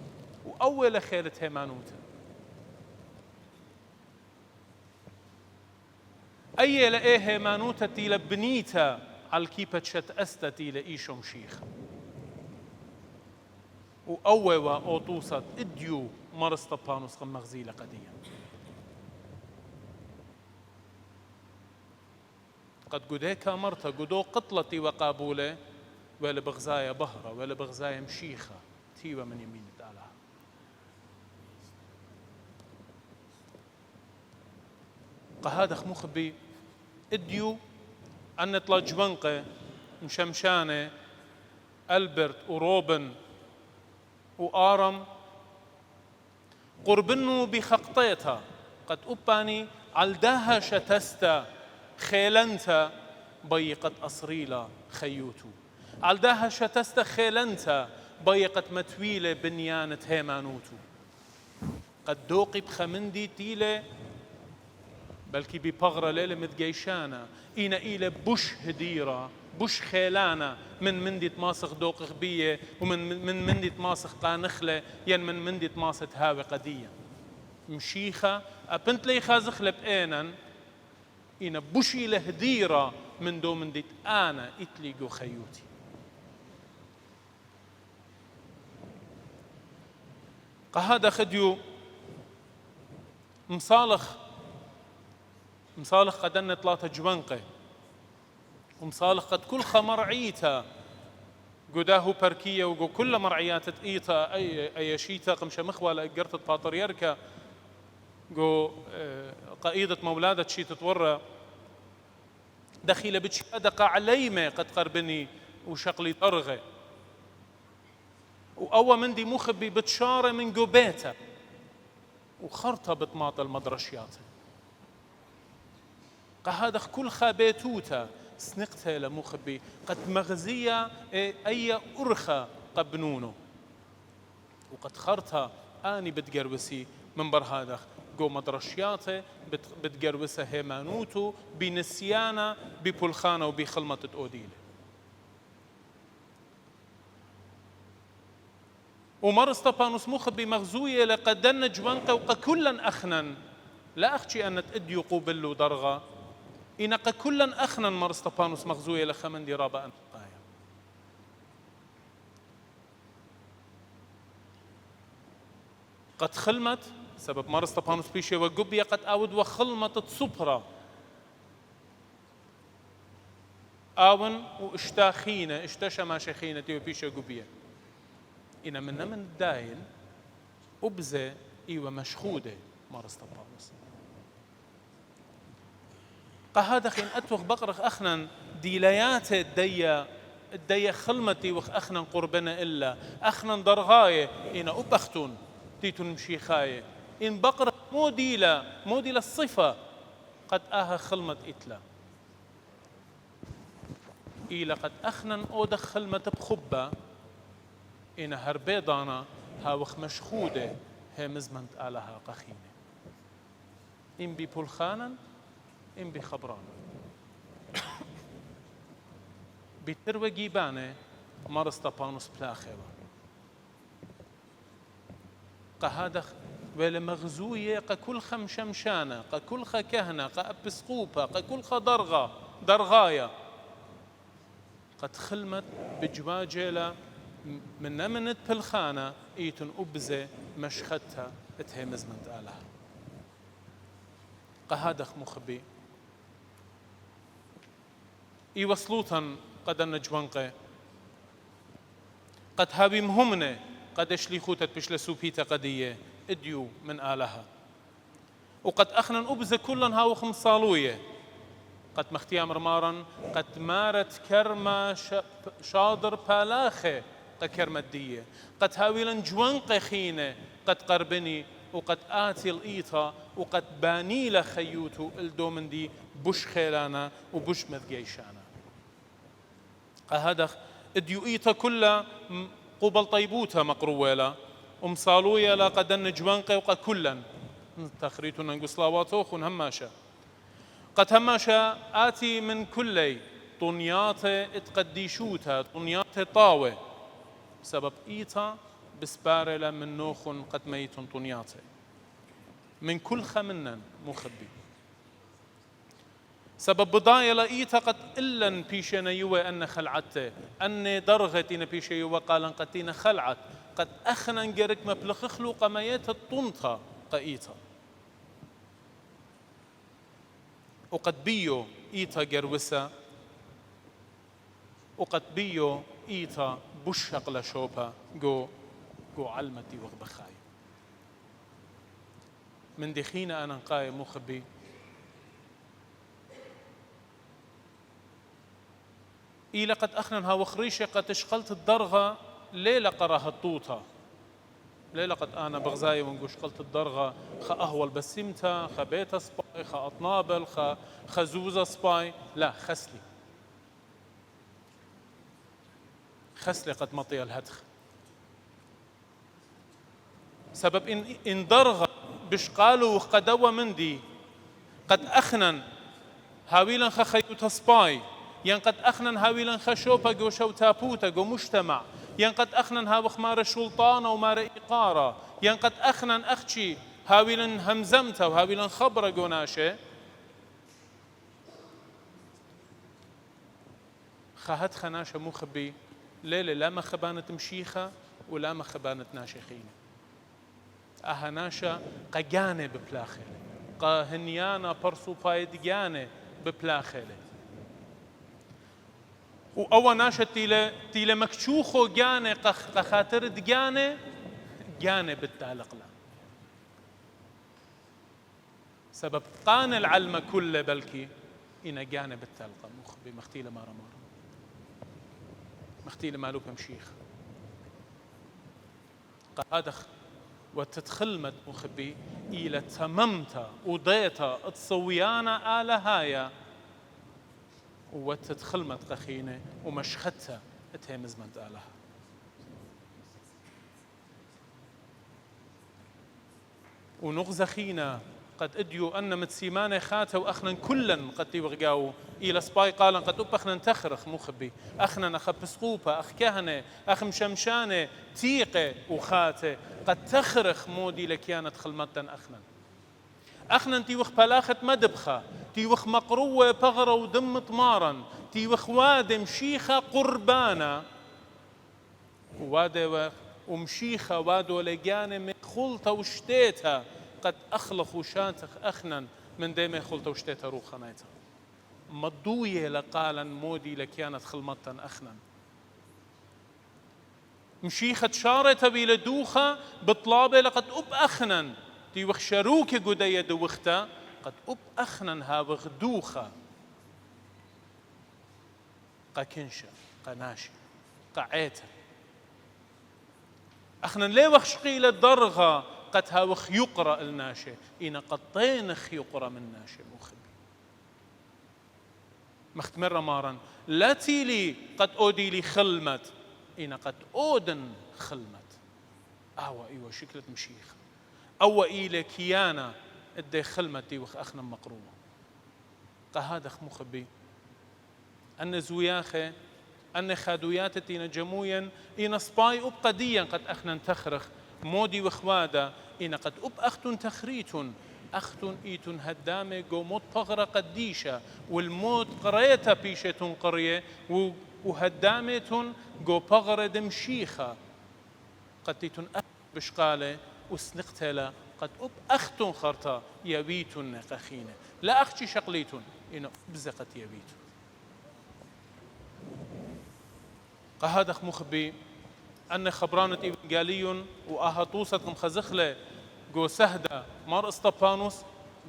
Speaker 1: وأول خيلة هيمانوتا أي لإيه هيمانوتا تيلا بنيتا على الكيبة شت أستا تيلا إيشو مشيخ وأووا أوتوسات إديو مرس طبانوس قم مغزيلة قديا قد قديكا مرتا قدو قطلتي وقابولة ولا بغزايا بهرة ولا بغزايا مشيخة تيوة من يمين تعالى قهادخ مخبي اديو أن نطلع جوانقة مشمشانة ألبرت وروبن وآرم قربنو بخقطيتها قد أباني عالداها شتستا خيلنتا بيقت أصريلا خيوتو عالداها شتستا خيلنتا بيقت متويلة بنيانة هيمانوتو قد دوقي بخمندي تيلة بلكي ببغرة ليلة متجيشانة إينا إيلة بش هديرة بش خيلانة من مندي تماسخ دوق غبية ومن مندي تماسخ قانخلة ين من مندي تماسة هاوي قدية مشيخة أبنت لي خازخلة بأينا إينا بشي لهديرة من دو مندي أنا إتليقو خيوتي قهذا خديو مصالخ قدن ثلاثة جوانقة ومصالح قد كل مرعيتها قداه بركية وقو كل مرعيات تقيتا أي شيتا قمش مخوة لأقرت الباطريركا قو قائدة مولادة شي تتورى دخيلة بتشادق عليمة قد قربني وشقلي طرغة وأول مندي مخبي بتشارة من قبيتا وخرطة بطماط المدرشيات قهادخ كل خابيتوتا سنقتها لمخبي قد مغزية أي أرخى قبنونه وقد خرتها آني بتقروسي من برهادخ قو مدرشياته بتقروسها هيمانوتو بنسيانا ببلخانة وبخلمة أوديله ومر طبانوس مخبي مغزوية لقدن جوانقة وقكلا أخنا لا أخشي أن تأدي قوبلو درغة إنك كلا أخنا مر طبانوس مغزوية لخمندي رابا أنقايا قد خلمت سبب مر طبانوس بيشي وقبية قد أود وخلمت تصبرا آون واشتاخينة اشتشى ما شيخينة تيو بيشي قبية إنا من الداين أبزة إيوة مشخودة مارس طبانوس قهادخ إن أتوخ بقرخ أخنا ديليات الدية خلمتي وخ أخنا قربنا إلا أخنا درغاية إنا أبختون تيتون مشيخاية إن بقرخ مو ديلا الصفة قد آها خلمت إتلا إلا قد أخنا أودخ خلمت بخبة إن هربيضانا هاوخ مشخودة هي مزمنت آلها قخينة إن ببلخانا إن بخبرانا بتروى جيبانة مرس طبانوس بلاخيوة قهادخ ولا مغزوية قكل خمشمشانة قكل خكهنة قأبسقوبة قكل درغاية قد خلمت بجواجلة من نمنت بالخانة إيتن أبزة مشختها اتهمز من تقالها قهادخ مخبي يوصلوتا قد النجوانقة قد هاوي مهمنة قد اشليخوتت بشلسوبيتا قدية اديو من آلها وقد أخنا أبزة كلن هاو خمصالوية قد مختيا مرمارا قد مارت كرمة شاضر بالاخة كرمة دية قد هاويلن جوانقة خينة قد قربني وقد آتي الإيطا وقد بانيل خيوتو الدومن دي بش خيلانا وبش مذجيشانا قهدخ اديو إيطا كلها قبل طيبوتها مقرويلا ومصالويا لا قدن جوانقة وقد كلن تخريتنا نقصلاواتوخ هماشا قد هماشا آتي من كلي طنياته اتقديشوتها طنياته طاوة سبب إيطا بسبارلة من نوخ قد ميت طنياته من كل خمنا مخبي سبب بضايا لإيتا قد إلن بيشينا يوى أن خلعته أن درغتين بيشي يوى قالن قدين خلعت قد أخنا نجرك مبلخخلو قميات الطنطة قايتا وقد بيو إيتا جروسا وقد بيو إيتا بشق لشوبا جو علمتي وغبخاي من دخينا أنا نقاي مخبي إلى قد أخننها وخريشة قد اشقلت الدرغة ليلة قراها الطوطة ليلة قد أنا بغزاي ونقول شقلت الدرغة خا أهول بسيمتا خا بيتا سباي خا أطنابل خا زوزة سباي لا خسلي قد مطي الهدخ سبب إن درغة بشقالو قدوة مندي قد أخنن هاويلا خا خيوتا سباي ين قد أخنن هاويلا خشوبا جو شو تابوتا جو مجتمع ين قد أخنن هاوخ مار شلطانة ومار إقارة ين قد أخنن أختي هاويلا همزمتا وهاويلا خبرة جو ناشي خاهت خناشة مخبي ليلة لا مخبانة مشيخة ولا مخبانة ناشخين أهناشة قجانة ببلاخلة قهنيانا برسو بايدجانة ببلاخلة وأول ناشة تيلا مكشوخو جانة قخاطر دجانة جانة بالتالق لا سبب قان العلم كله بلكي إن جانة بالتالقة مخبي مختيلة مارا مختيلة مالوك مشيخ قادخ وتتخلمت مخبي إلى تممتا وضيتا تصويانا آل هايا وتتخلمت قخينة ومشختها اتهمزمت آلها ونغزخينا قد اديو أن متسيمانة خاته وأخنا كلا قد تيوغاو إلى سباي قالا قد أبخنا تخرخ مخبي أخنا أخ بسقوبة أخ كهنة أخ مشمشانة تيقة وخاته قد تخرخ مودي لكيانة خلمتا أخنا تيوخ بلاخة مدبخة تيوخ مقروة بغرة ودم طمارا تيوخ واد مشيخة قربانا واد ومشيخة وادو لجانة من خلطة وشتيتها قد أخلخ وشاتخ أخنا من ديما خلطة وشتيتها روخانيتها مضوية لقالا مودي لكيانة خلمتا أخنا مشيخة شارتها بيلدوخة بطلابة لقد أب أخنا تيوخ شروكي قدية دوختا قد أب أخنا هاوخ دوخة قا كنشا قا ناشي قا عيتا أخنا ليوخ شقيلة درغة قد هاوخ يقرأ الناشي إنا قد طينخ يقرأ من ناشي مخبي مختمرة مارا لا تيلي قد أودي لي خلمت إنا قد أودن خلمت أيوة شكلة مشيخ أو إيلي كيانا إدي خلمتي وخ أخنا مقروبة قهادخ مخبي أن زوياخي أن خادوياتتي نجمويا إن سباي أب قديا قد أخنا تخرخ مودي وخوادا إن قد أب أختن تخريتن أختن إيتن هدامة جو موت بغرة قديشة والموت قريتا بيشة قرية وهدامة جو بغرة دمشيخة قد تيتن أخت بشقالة وسنقتلا قد أب أختن خرطة يبيتن قخينة لا أختي شقليتن إن أبزقت يبيتن قهادخ مخبي أن خبرانة ابن قاليون وأهطوستكم خزخلة جو سهدة مار اسطبانوس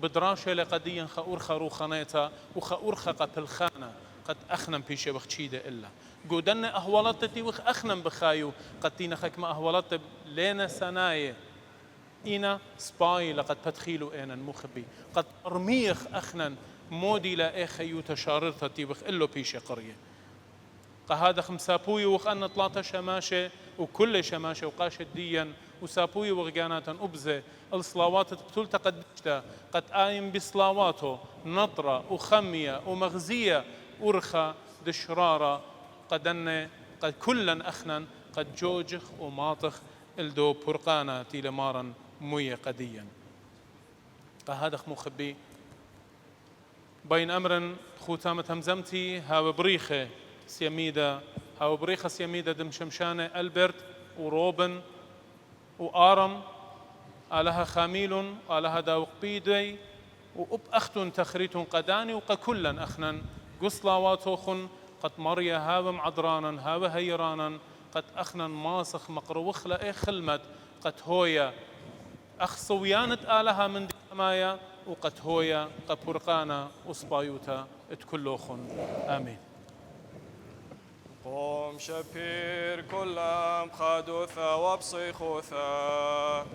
Speaker 1: بدراشة لقديا خأورخة روخانيتا وخأورخة قتل خانة قد أخنم بيشي بخشيدة إلا جو دن أهولتتي وخ أخنم بخايو قد تينا خكما أهولت لينا سناية إنا سباي لقد بتخيلو إنا مخبي قد أرميخ أخنن مودي لا إخيو تشاررتتي وخ إلو بيشي قرية قهذا خمسابوي وخأن طلاطة شماشة وكل شماشة وقاشة ديا وسابوي وغجانات أبزة الصلاوات تبتل تقدشتا قد آيم بصلاواته نطرة وخمية ومغزية أرخى دشرارة قد كلا أخنا قد جوجخ وماطخ الدو برقانا تيلمارا موية قديا قهذا مخبي بين أمر خوتامة همزمتي هاو بريخة سيميدا هاو بريخة سيميدا دم شمشانة ألبرت وروبن وآرم آلها خاميل آلها داوق بيدي وأب أختن تخريتن قداني وقكلا أخنا قصلا واتوخن قد مريا هاو معدرانا هاو هيرانا قد أخنا ماسخ مقروخ لأي خلمت قد هويا أخ صويانت آلها من دمايا وقد هويا قبرقانا وصبايوتا اتكلوخن آمين.
Speaker 5: قوم شبير كلام خدوثا وبصيخوثا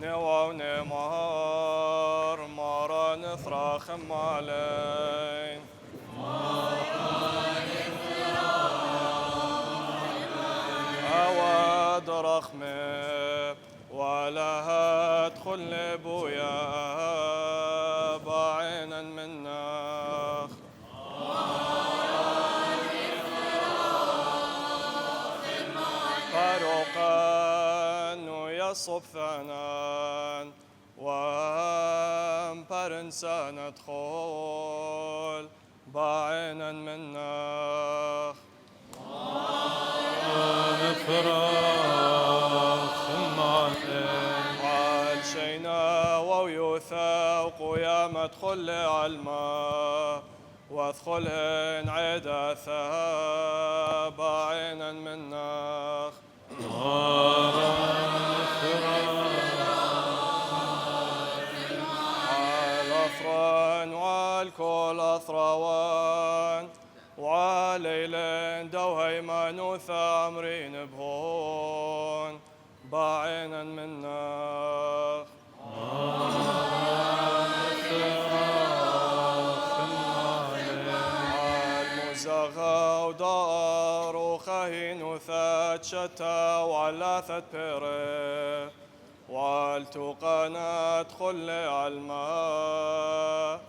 Speaker 5: نوا ونمار مارا نثرا خمالين أواد رخمة ولا هدخل لبويا بعينا منك فاروقا ويصب ثنان وامبرنسا ندخل بعينا منك عال شينا ويوثا وقيامة خل علما وادخلهن عداثا بعينا منك الأثران والكل أثروان وعليلين دوهيمان وثامرين بهون بعينا منك المزغى ودار وخهين وثات شتا وعلاثة بيره والتقنات خل عالماء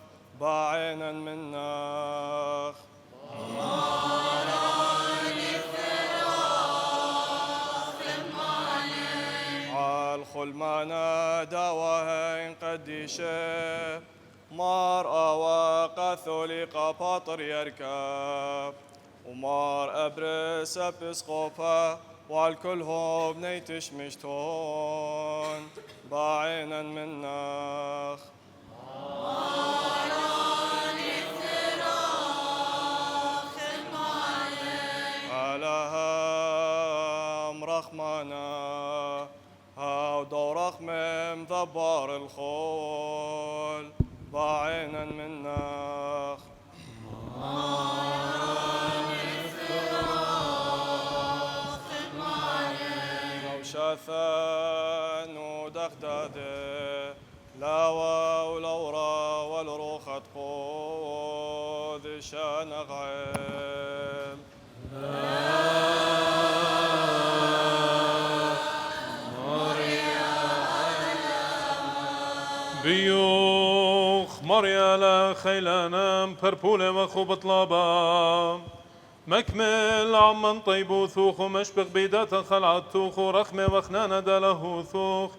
Speaker 5: بعينا منك عالخلمانا دواهين قديشه مار وقاثوليقا باطر يركب ومار أبرس أبسقوبا والكل هو بنيتش مشتون بعينا منك على هم رحمنا هاو دو رحمم ذبار الخول بعينا منك شاثان ودغداده لاوا ولورا والروخة قوذ شانغ عيم
Speaker 1: بيوخ مريالا خيلانا بربولة وخوب طلابا مكمل عمن طيبو ثوخ ومشبق بيدات خلعت ثوخ ورخمة وخنانة داله ثوخ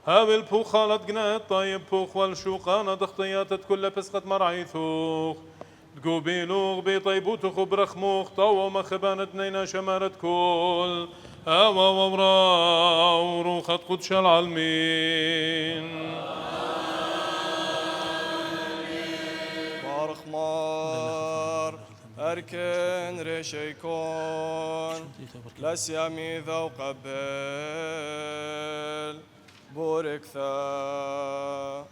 Speaker 1: هاوي البوخالة قنات طيب بوخ والشوقانة دخطياتت كل بسقة مرعي ثوخ تقوبيلوغ بيطيبو تخ برخموخ طاوة مخبانة نينا شمارت كل هوا وورا وروخت قدش العالمين
Speaker 5: بارخمار أركن ريشيكون لسيامي ذو قبل بورك ثا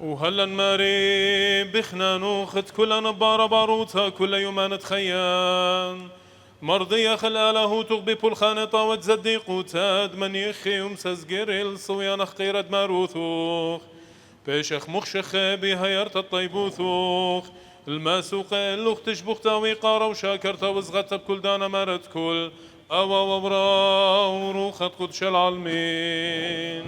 Speaker 1: وهلا ماري بخنان وخت كل نبارة باروتها كل يوم نتخيان مرضية خلاله تغبي بول خانطة وتزديق وتاد من يخي ومسزقر الصويان خقيرة ماروثوخ بيشخ مخشخ بها يرت الطيبوثوخ الماسوق اللوخ تشبخ تاوي قارة وشاكرتا وزغت بكل دانا مرت كل أوا وبرا وروخت قدش العالمين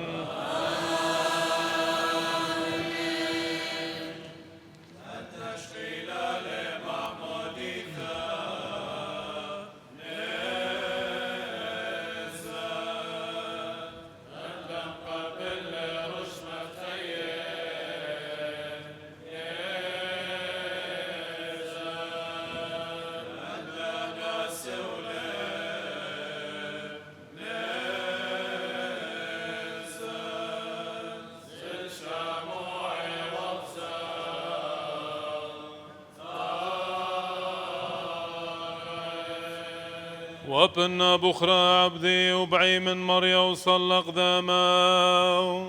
Speaker 1: وابن بخرى عبدي وبعي من مريا وصلق ذماو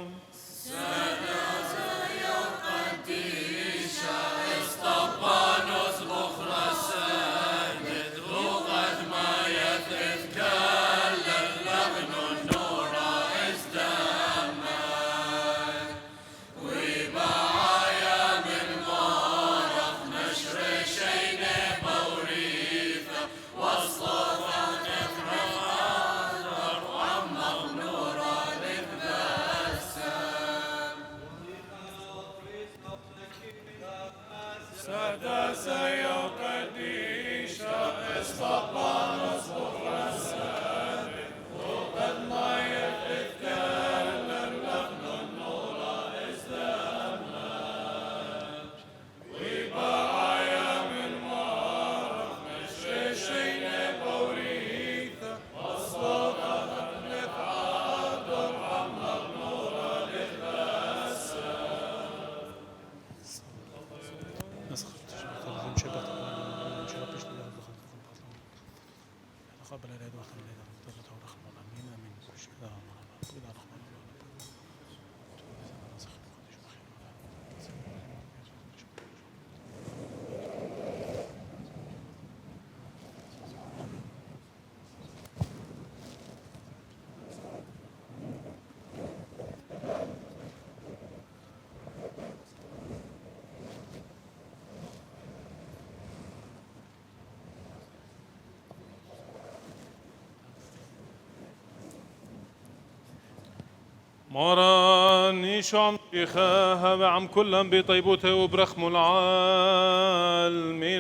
Speaker 1: موراني شو عم شيخاها عم كلهم بطيبوته وبرخم العالمين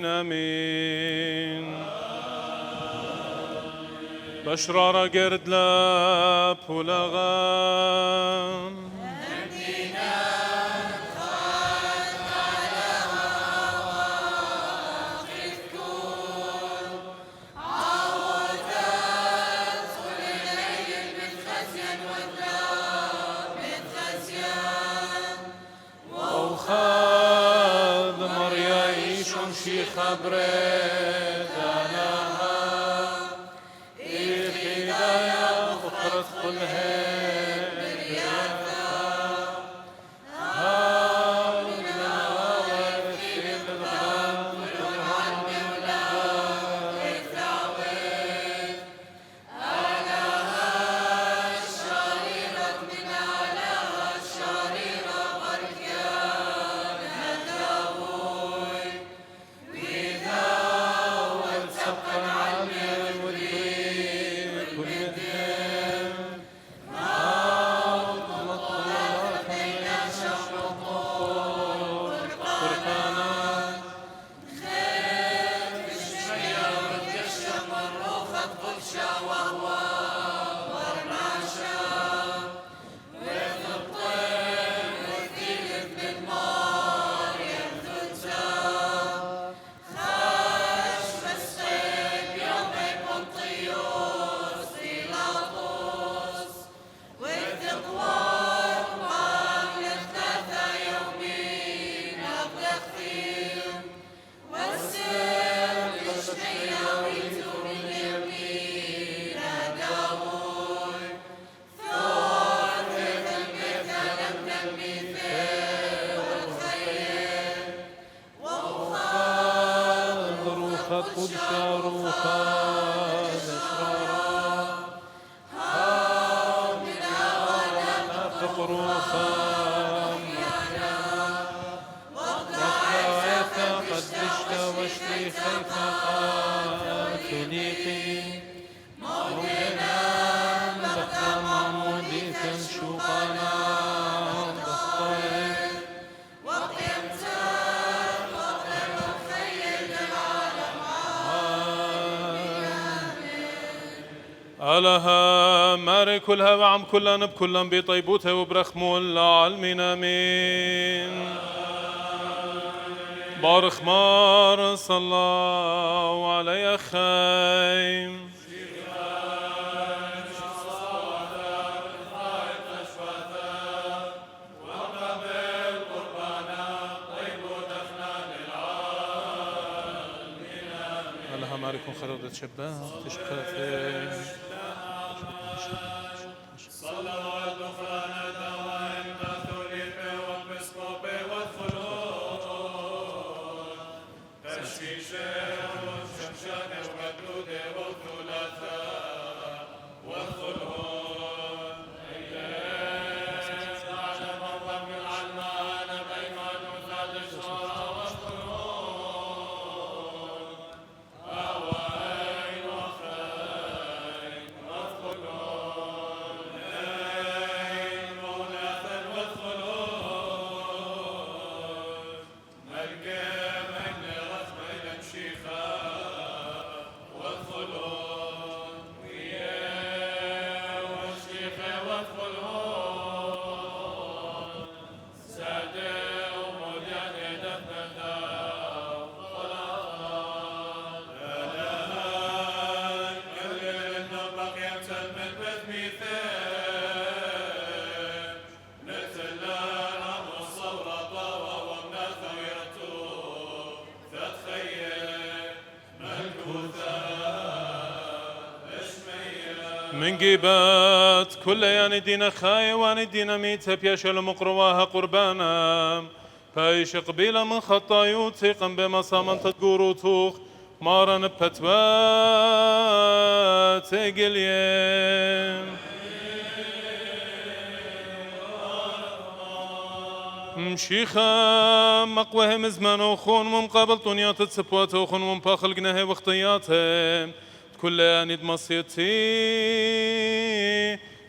Speaker 1: امين بشرارة قرد لاب ولغام خبرت لها إخدايا أخرت كلها ألها ماري كلها وعم كلن بكلن بطيبوته وبرخمو العالمين امين بارخ مار صلى الله عليه خيم عليكم خلودة شباب تشكافين
Speaker 6: صلوات دخلنا دوائم كاثوليك وبسكوبي والثلوث تشيشه وشمشانه وقدوده والثلاثاء والثلوث إليه على مرضى من العلمان بيمان وثاد الشرى والثلوث أوين وخين والثلوث نين موناثا والثلوث ملقى من رثم إلى مشيخا والثلوث وياه والشيخة والثلوث سادة ومديانة دفنة وطلعات لها كل النبق يمثل من بث ميثاق نتلا الأمر الصورة طاوة ومناثة ويرتوب فتخيل ملكوثة
Speaker 1: من جيبات كل ياندين خاي واندين ميتة بيشل مقرواها قربانا بايش قبيلة من خطايو تيقن بمصامن تدقورو توخ مارن بتوات قليم مشيخة مقوهم زمان وخون مقابل طنيات تسبوات وخون مباخل قناه واختياته كل أنيد مصيتي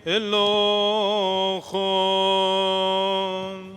Speaker 1: اللو خون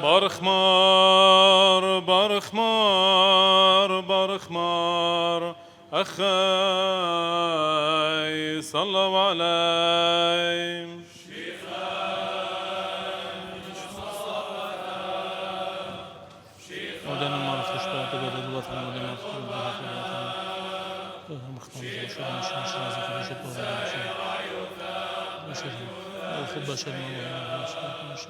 Speaker 1: بارخمار بارخمار بارخمار أخاي صلوا علي
Speaker 4: ودنا ما نفرش بعض بدل الوطن ودنا نفرش بعض مختار شو مش لازم نشوف مش خب بشر مش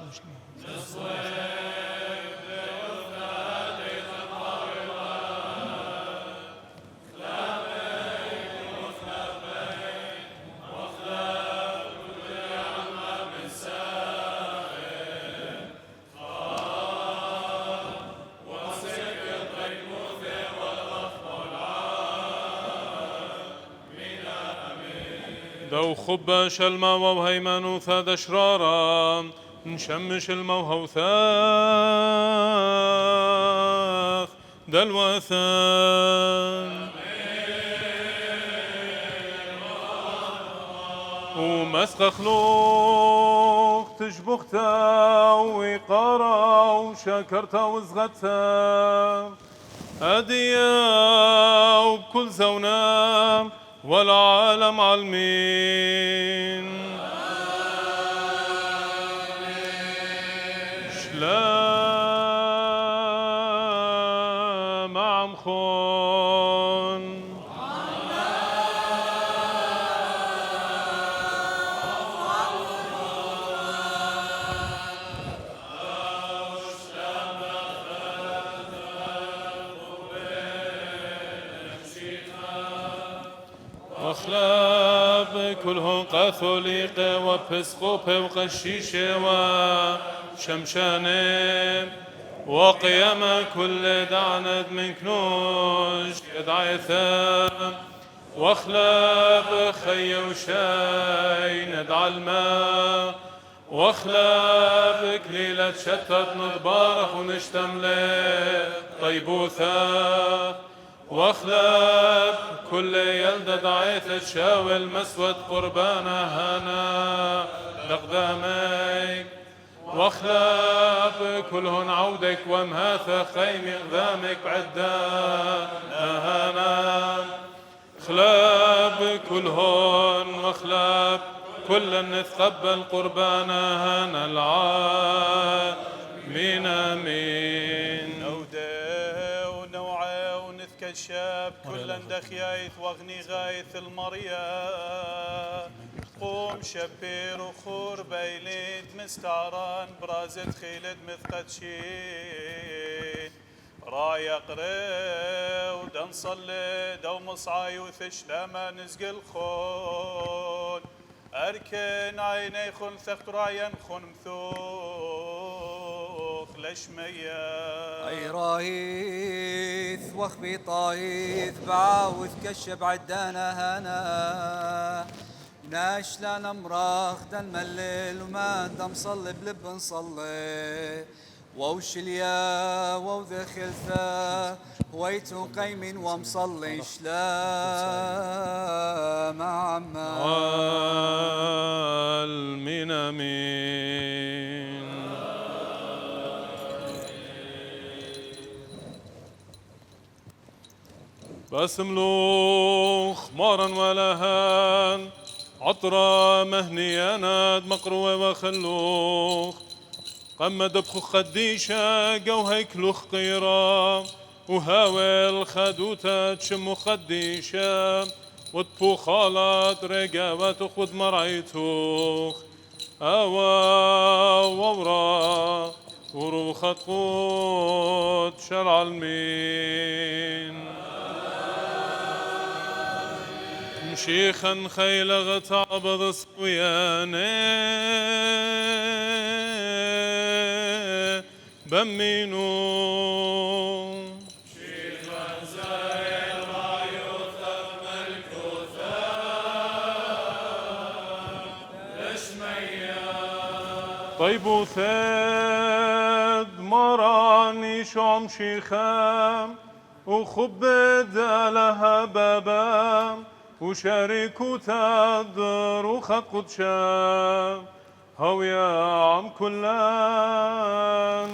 Speaker 1: ذو خبش الماء وهيمن ثاد أشرارا نشمش الماء وثاخ دلوثان ومسخ خلوق تشبختا ويقارا وشكرتا وزغتا أديا وبكل زونا والعالم عالمين شلام عم خون وخلاب كلهم قاثوليق وبسقوب وقشيشة وشمشانة وقيامة كل دعند من كنوش يدعي واخلاب خي وشاي ندعى الماء واخلاب كليلة شتت نضبارخ ونشتمله طيبوثا واخلاب كل يلدة دعيت تشاول مسود قربانا هنا لقدامك واخلاب كلهن عودك ومهاث خيم غذامك عدانا خلاب كلهن واخلاب كلا نتقبل قربانهن العالمين امين.
Speaker 3: نودة ونوعة ونثك الشاب كلا دخيايث واغني غايث المريا قوم شبير وخور بيليد مستعران برازت خيلد مثقت شين رايا قري ودن صلي دو مصعاي وثش لما نزق الخون أركن عيني خن ثخت راين خن مثوخ لشمية
Speaker 7: أي رايث وخبي طايث بعاوث كشب عدانا هنا ناش لنا مراخ دن ملل وما دم صلي بلب نصلي ووش اليا ووذ خلثة ويتو قيم ومصلي شلا مع
Speaker 1: آمين آمين. باسملوخ مارا ولهان عطرة مهنيانات مقروة وخلوخ قمد بخو خديشة جوهيك لوخ قيرة وهاوي الخدوتة تشم خديشة وطبو خالات رقا وتخوذ مرعيتوخ أوا وورا وروخة قوت شرع المين مشيخا خيل غتعبض صوياني بمينو
Speaker 6: شيخا زايل ما يوثق ملكوثا لشمية
Speaker 1: طيب ثاد مراني شوم شيخام وخبد لها بابام وشاركوا تادر وخد شام هو يا عم كلان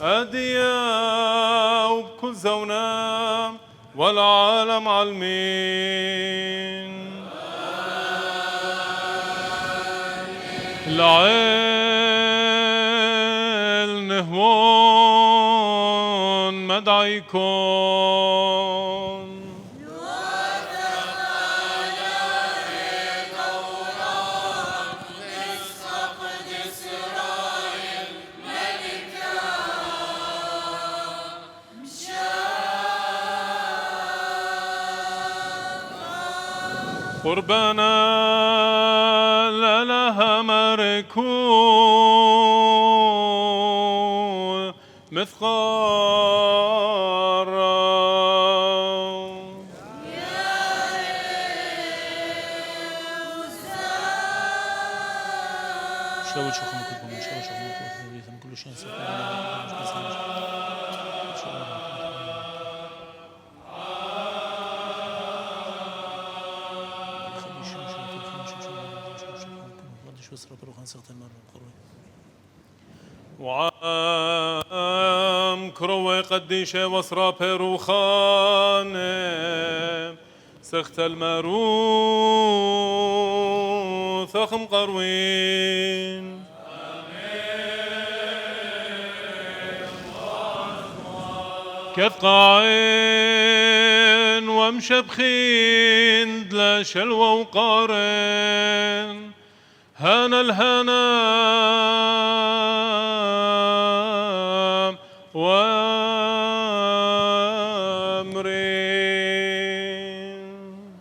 Speaker 1: أديا وبكل زونام والعالم عالمين العيل نهوان مدعيكون قربانا لها مركون مثقار
Speaker 4: شلون شوخنا كلكم شلون شوخنا كلكم كل شيء
Speaker 1: وعام كروي قديشة وصرا بيروخان سخت المروث أخم قروين كثقاعين ومشبخين دلا شلوى وقارين هانا الهنا وامرين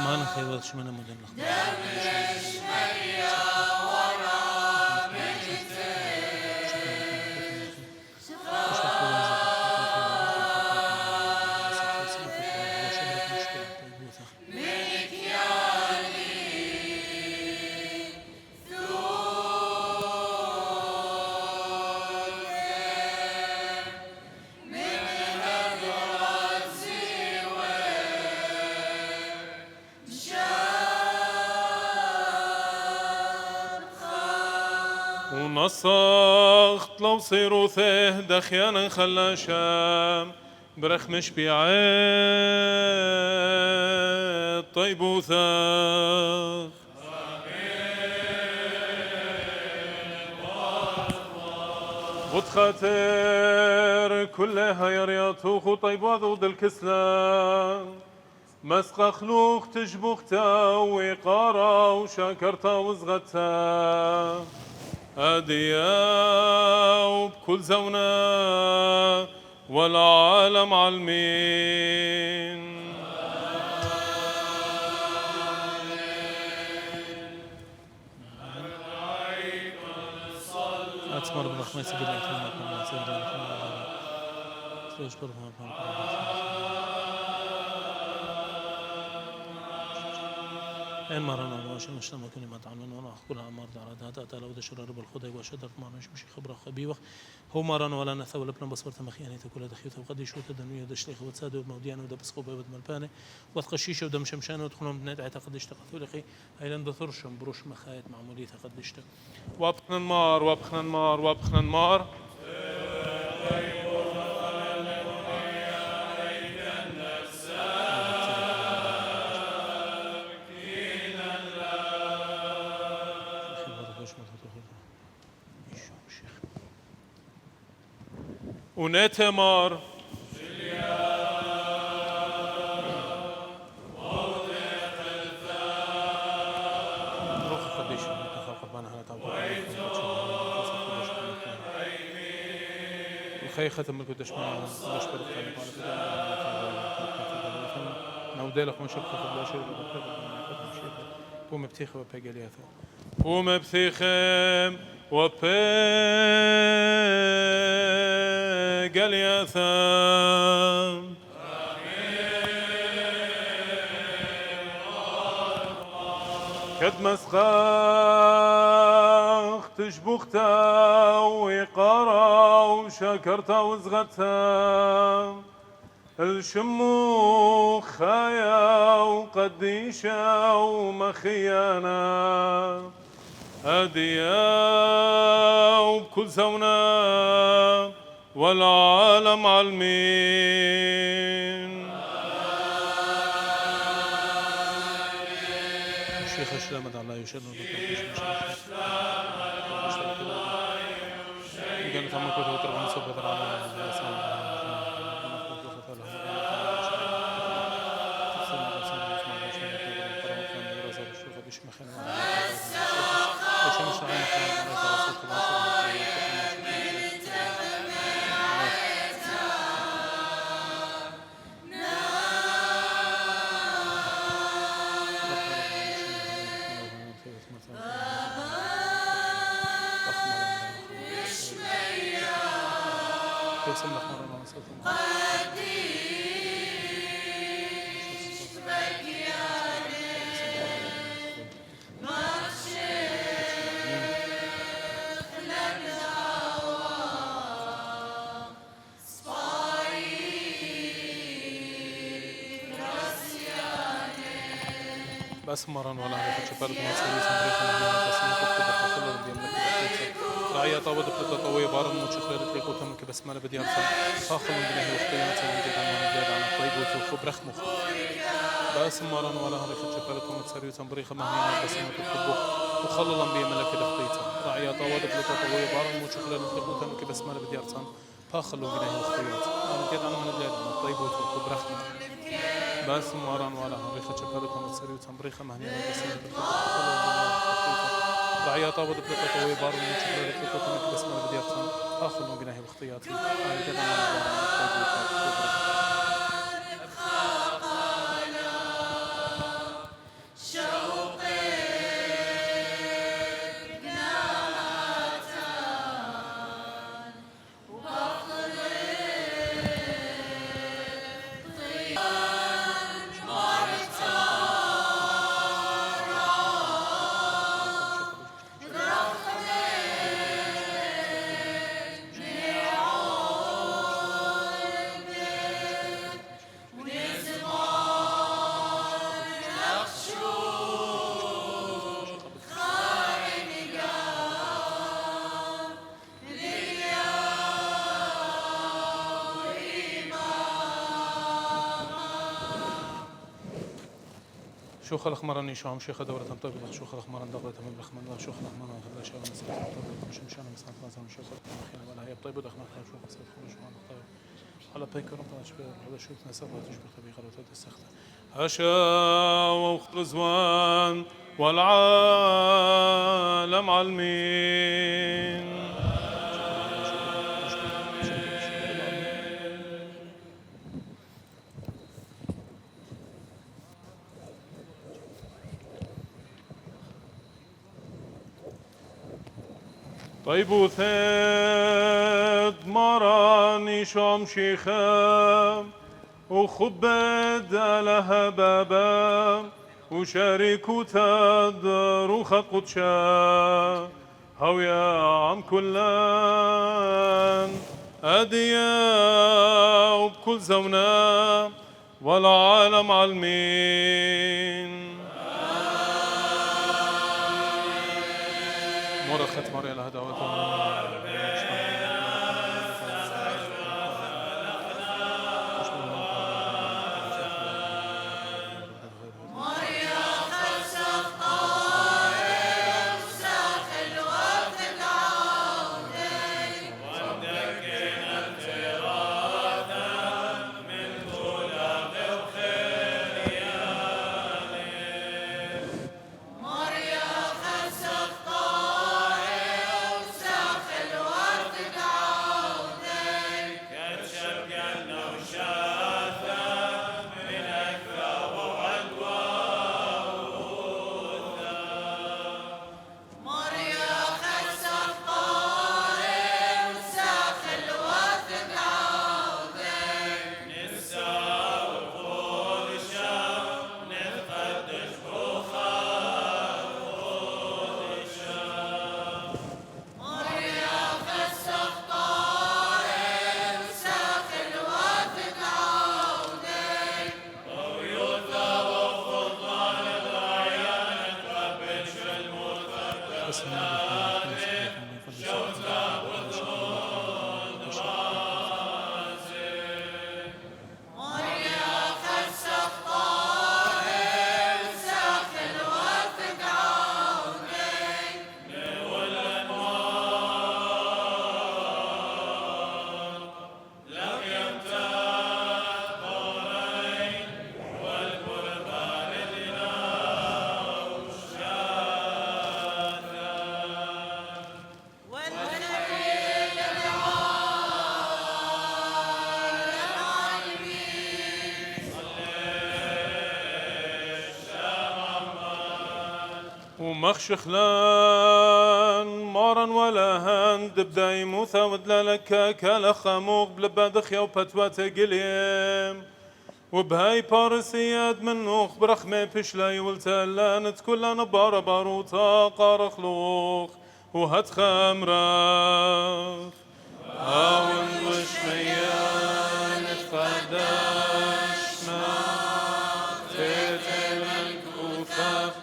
Speaker 4: معنا خيوات شمنا مدن
Speaker 1: مصخت لو صيروثه دخيانا خلاشام برخ مش بيعاد طيب وثاق خاطر كلها يرياطوخ طيب وذود الكسلان مسقى خلوق تجبختا وقارا وشاكرتا وزغتا هاديا وبكل زونا والعالم عالمين
Speaker 4: أتمر بالرحمة سبيل الإكرام إن مرنا وش نشتم كلمات عنون ونأخ كلها أمر دارد هذا تلو دشر رب الخدي وشدرت ما نشمش خبرة خبيوة هو مرنا ولا نثو لبنا بصورة مخيانة كل دخيوته وقد يشوت الدنيا دشليخ وتساد وموديان ودا بسقوبة ود ملبانة وثقشيشة ودم شمشانة ودخلهم بنات اعتقد اشتقتوا لقي هيلن دثرشم بروش مخايت معمولية قد اشتق
Speaker 1: وابخنا النار وابخنا النار وابخنا النار ونتمر خي ختم القدش ما نشكر نودلك من شبكة الباشر ومبتيخ وبيجلياثو ومبتيخم وبيجلياثو كد مسخاخ تشبختا ويقارا وشكرتا وزغتا الشمو خايا وقديشا ومخيانا هاديا وبكل زونا والعالم عالمين
Speaker 4: شيخ الشلامة الله يشهد كانت عم كنت وترغم صوبة على بس مرن ولا هذا شباب ما سوي سمريخ من بس ما تكتب كل اللي بيملك رعية طاود بلد طوي بارن مشخير تلقوا تمك بس ما بدي أرسل آخر من بنيه وقتيات من جد عن جد عن الطيب وتوخو برخمخ بس مرن ولا هذا شباب ما سوي سمريخ من بس ما تكتب وخلوا لهم بيملك دختيته رعية طاود بلد طوي بارن مشخير تلقوا تمك بس ما بدي أرسل آخر من بنيه وقتيات عن جد عن جد عن الطيب وتوخو برخمخ بس مرن ولا هريخة شبابكم السري وتمريخة مهنية بسنة رعية طاود بلقة طوي بار من شباب بلقة تمك بس ما بدي أرسل آخر من بناهي واختياتي أنا كده شوخ الأخمراني شوام شيخ دورة طيبة شوخ الأخمران دورة من الأخمران شوخ الأخمران خذ شيخ مسألة طيبة مش مشان مسألة لازم شوخ الأخمران ولا هي طيبة دخلنا شوخ مسألة خلوش وانا طيب على بيكر ربنا شبه هذا شو تنسب وتشبه خبي خلوت السخطة هشا وخرزوان والعالم علمين طيب ثاد مراني شام شيخا وخبد لها بابا وشاركوا تدرو خد قدشا هو يا عم كلان أديا وبكل زونا والعالم علمين مرخت مريا لها دعوة ومخشخلان مارا ولا هند بداي موثى ودلالك كالا خاموغ بلبادخيا وبتوات قليم وبهاي بارسياد من نوخ برخمي بشلاي والتلانت كلنا بارا باروتا قارخلوخ وهات خمراخ هاون وشميان تفاداش ما تتلك وفاق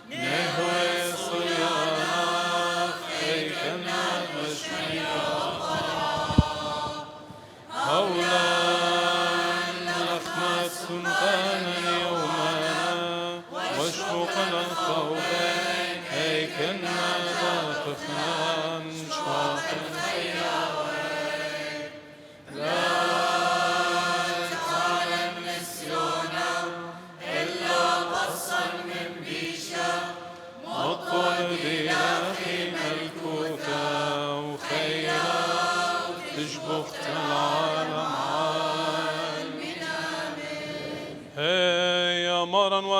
Speaker 4: نهوي صياخ خيكنا وشميان هولان لخمة سنقانا يومنا واشفقنا الخوفين هيكنا باطخنا شواقنا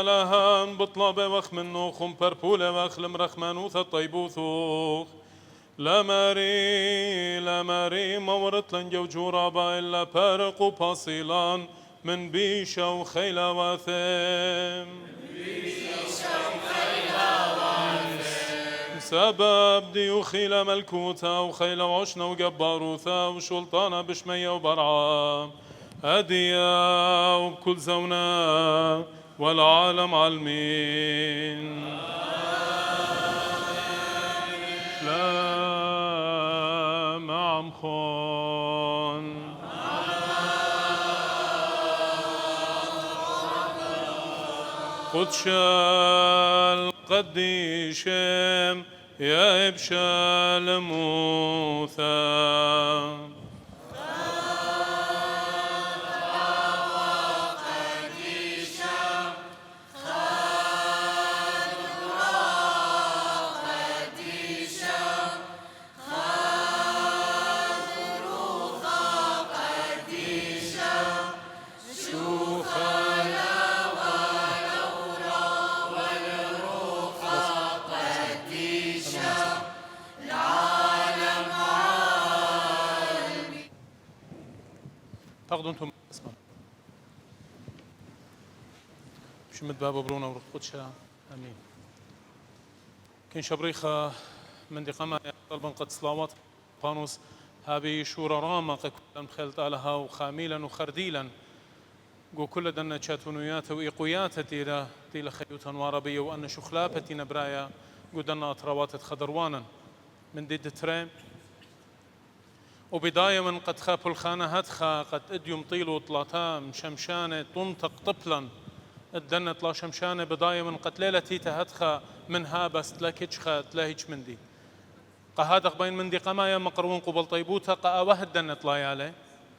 Speaker 4: ولا هان بطلب وخ منو خم بربولة وخلم رخمانوث الطيبوثوخ لا ماري مورت لنجو جورابا إلا بارق وباصيلان من بيشا وخيلا واثم سبب ديو خيلا ملكوتا وخيلا وعشنا وجباروثا وشلطانا بشمية وبرعام هديا وبكل زونا والعالم علمين لا معم خون
Speaker 1: قدش القديشم يا إبشال موثى تاخذوا انتم اسمع بشمت باب برونا ورد قدشة امين كين شبريخة من دي قما طلبا قد صلاوات بانوس هابي شورا راما قد خلت آلها وخاميلا وخرديلا قو كل دنا تشاتونيات وإيقويات تيلا خيوتا واربية وأن شخلابتي نبرايا قو دنا أطروات خضروانا من دي دترين وبداية من قد خافوا الخانة هدخا قد اديم طيلو طلاتام شمشانة تنطق طفلا الدنة طلا شمشانة بداية من قد ليلة تيتا هدخا منها بس تلاكيتشخا تلاهيتش مندي قهادق بين مندي قمايا مقرون قبل طيبوتا قاوه الدنة طلايالي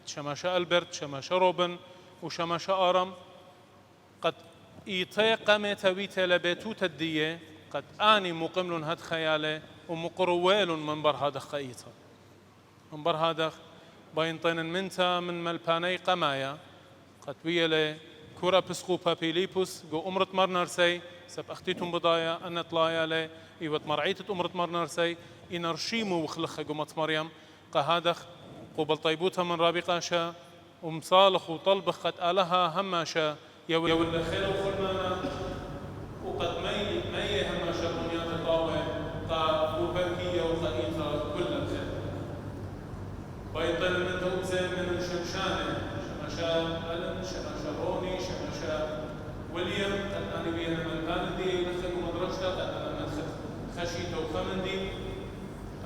Speaker 1: شماشا ألبرت شماشا روبن وشماشا آرم قد إيطي قمت ويتا لبيتوتا الدية قد آني مقمل هدخا يالي ومقرويل من بر هادخ إيطا من بر هادخ باينطين منتا من ملباني قمايا قد ويلي كورا بسقوبا بيليبوس جو أمرت مرنرسي سب أختيتم بضايا أن طلايا لي إيوت مرعيتة أمرت مرنرسي إنرشيمو وخلخة قمت مريم قهادخ قبل طيبوتها من رابقاشا ومصالخ وطلبخ قد آلها هماشا يولى خير وخلمانا وقد مي هماشا بنيات الطاوة قد وبركية وقائيطة كل الخير بايطن من توبزي من الشمشانة شماشا ألن شماشا روني شماشا وليم قد أنا بيها من بالدي نخل مدرجة قد أنا من خشيته وخمندي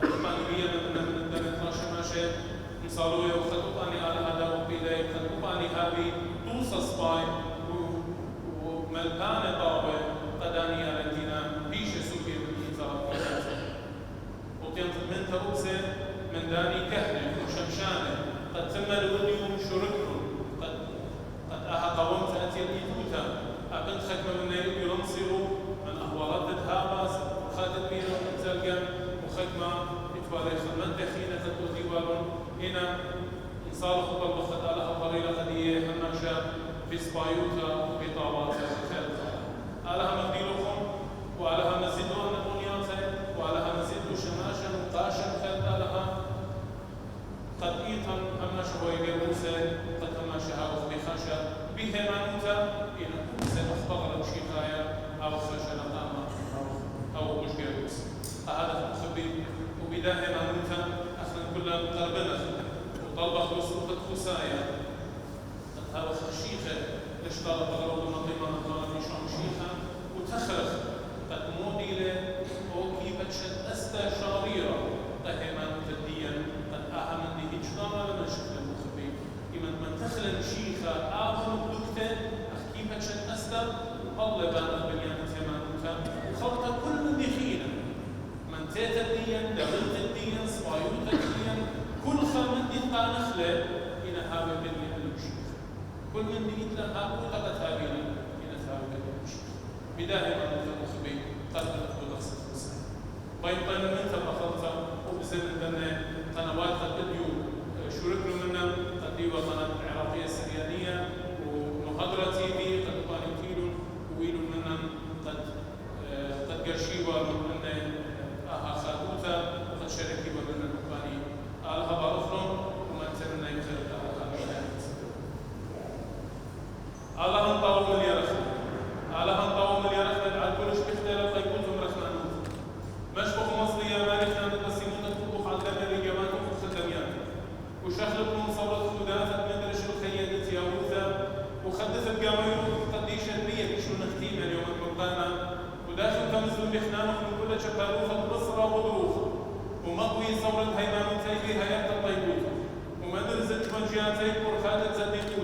Speaker 1: قد أنا بيها من الدم شماشا مصالوية وخطوطاني على هذا وبيداي خطوطاني هابي توصى سباي وملبانة طاوة قداني على دينا بيش سوكي بالإنزار وطينت من توبزي من داني كهنة وشمشانة قد تم الوليوم شركن قد أها قومت أتي الإيتوتا أبنت خكمة من ينصروا من أهوالات هاباس وخاتت بينا ومتلقا وخكمة إتوالي خمنت خينة التوتيوالون هنا إنصار خطر بخط على قليلة قدية هماشا في سبايوتا وبطابات وخلطة علىها مخديلكم وعلىها مزيدو أن بنياته وعلىها مزيدو شماشا وقاشا خلطة لها قد إيطا هماشا ويقى موسى قد هماشا هاوخ بخاشا بها مانوتا إلى موسى أخبغر الشيخايا أو خاشا لقاما أو مش جاوز هذا مخبي وبداية مانوتا أخذ كل قربنا وطلبخ وسوقة خسايا قد هاوخ الشيخة اشتغل بغرب المنظمة نظام شام شيخا وتخرخ قد موديلة وكيف تشد أستا شاريرة قهمان تديا قد أهم دي إجدار لما شكل المخبي إما من تخلن شيخا آخر دكتة أخكيف تشد أستا الله بانا بنيانة همانوتا وخلطة كل من دخينا من تيتا ديا دغلت الديا صبايوتا ديا كل خمن دي قانخلة إلى هذا بنيانة المشيخ كل من دي إتلا هابو قد هابينا إلى هذا بنيانة المشيخ بداية من المخبي قد أخذ أخصد الحسين بايطان من تبخلطة وبزمن دنا قنوات قد اديو شركنا منا قد ديوا قناة العراقية السريانية ومحاضرة تي في قد قانتيلون ويلون منا قد قرشيوا من أها خاتوتا وقد شاركيوا من المقاني آلها بارفلون وما انتمنا يخلق آلها مينات آلها انطاو مليارخنا آلها انطاو مليارخنا على كلش بختلف قيبوتهم رخنا نوت مشبخ مصرية مالكنا نتبسيمون تطبخ على الدم رجاماتهم في الخدميات وشخلقهم صورة خدافة مدرش الخيادة ياوثا وخدث بقامير قديشة بية بشو نختيمة اليوم المقانا وداخل تمزل بخنانه من كل شباروفة بصرة وظروف ومضوي صورة هيمان تيبي هيئة الطيبوت ومدرسة منجياتي ورخادة زديق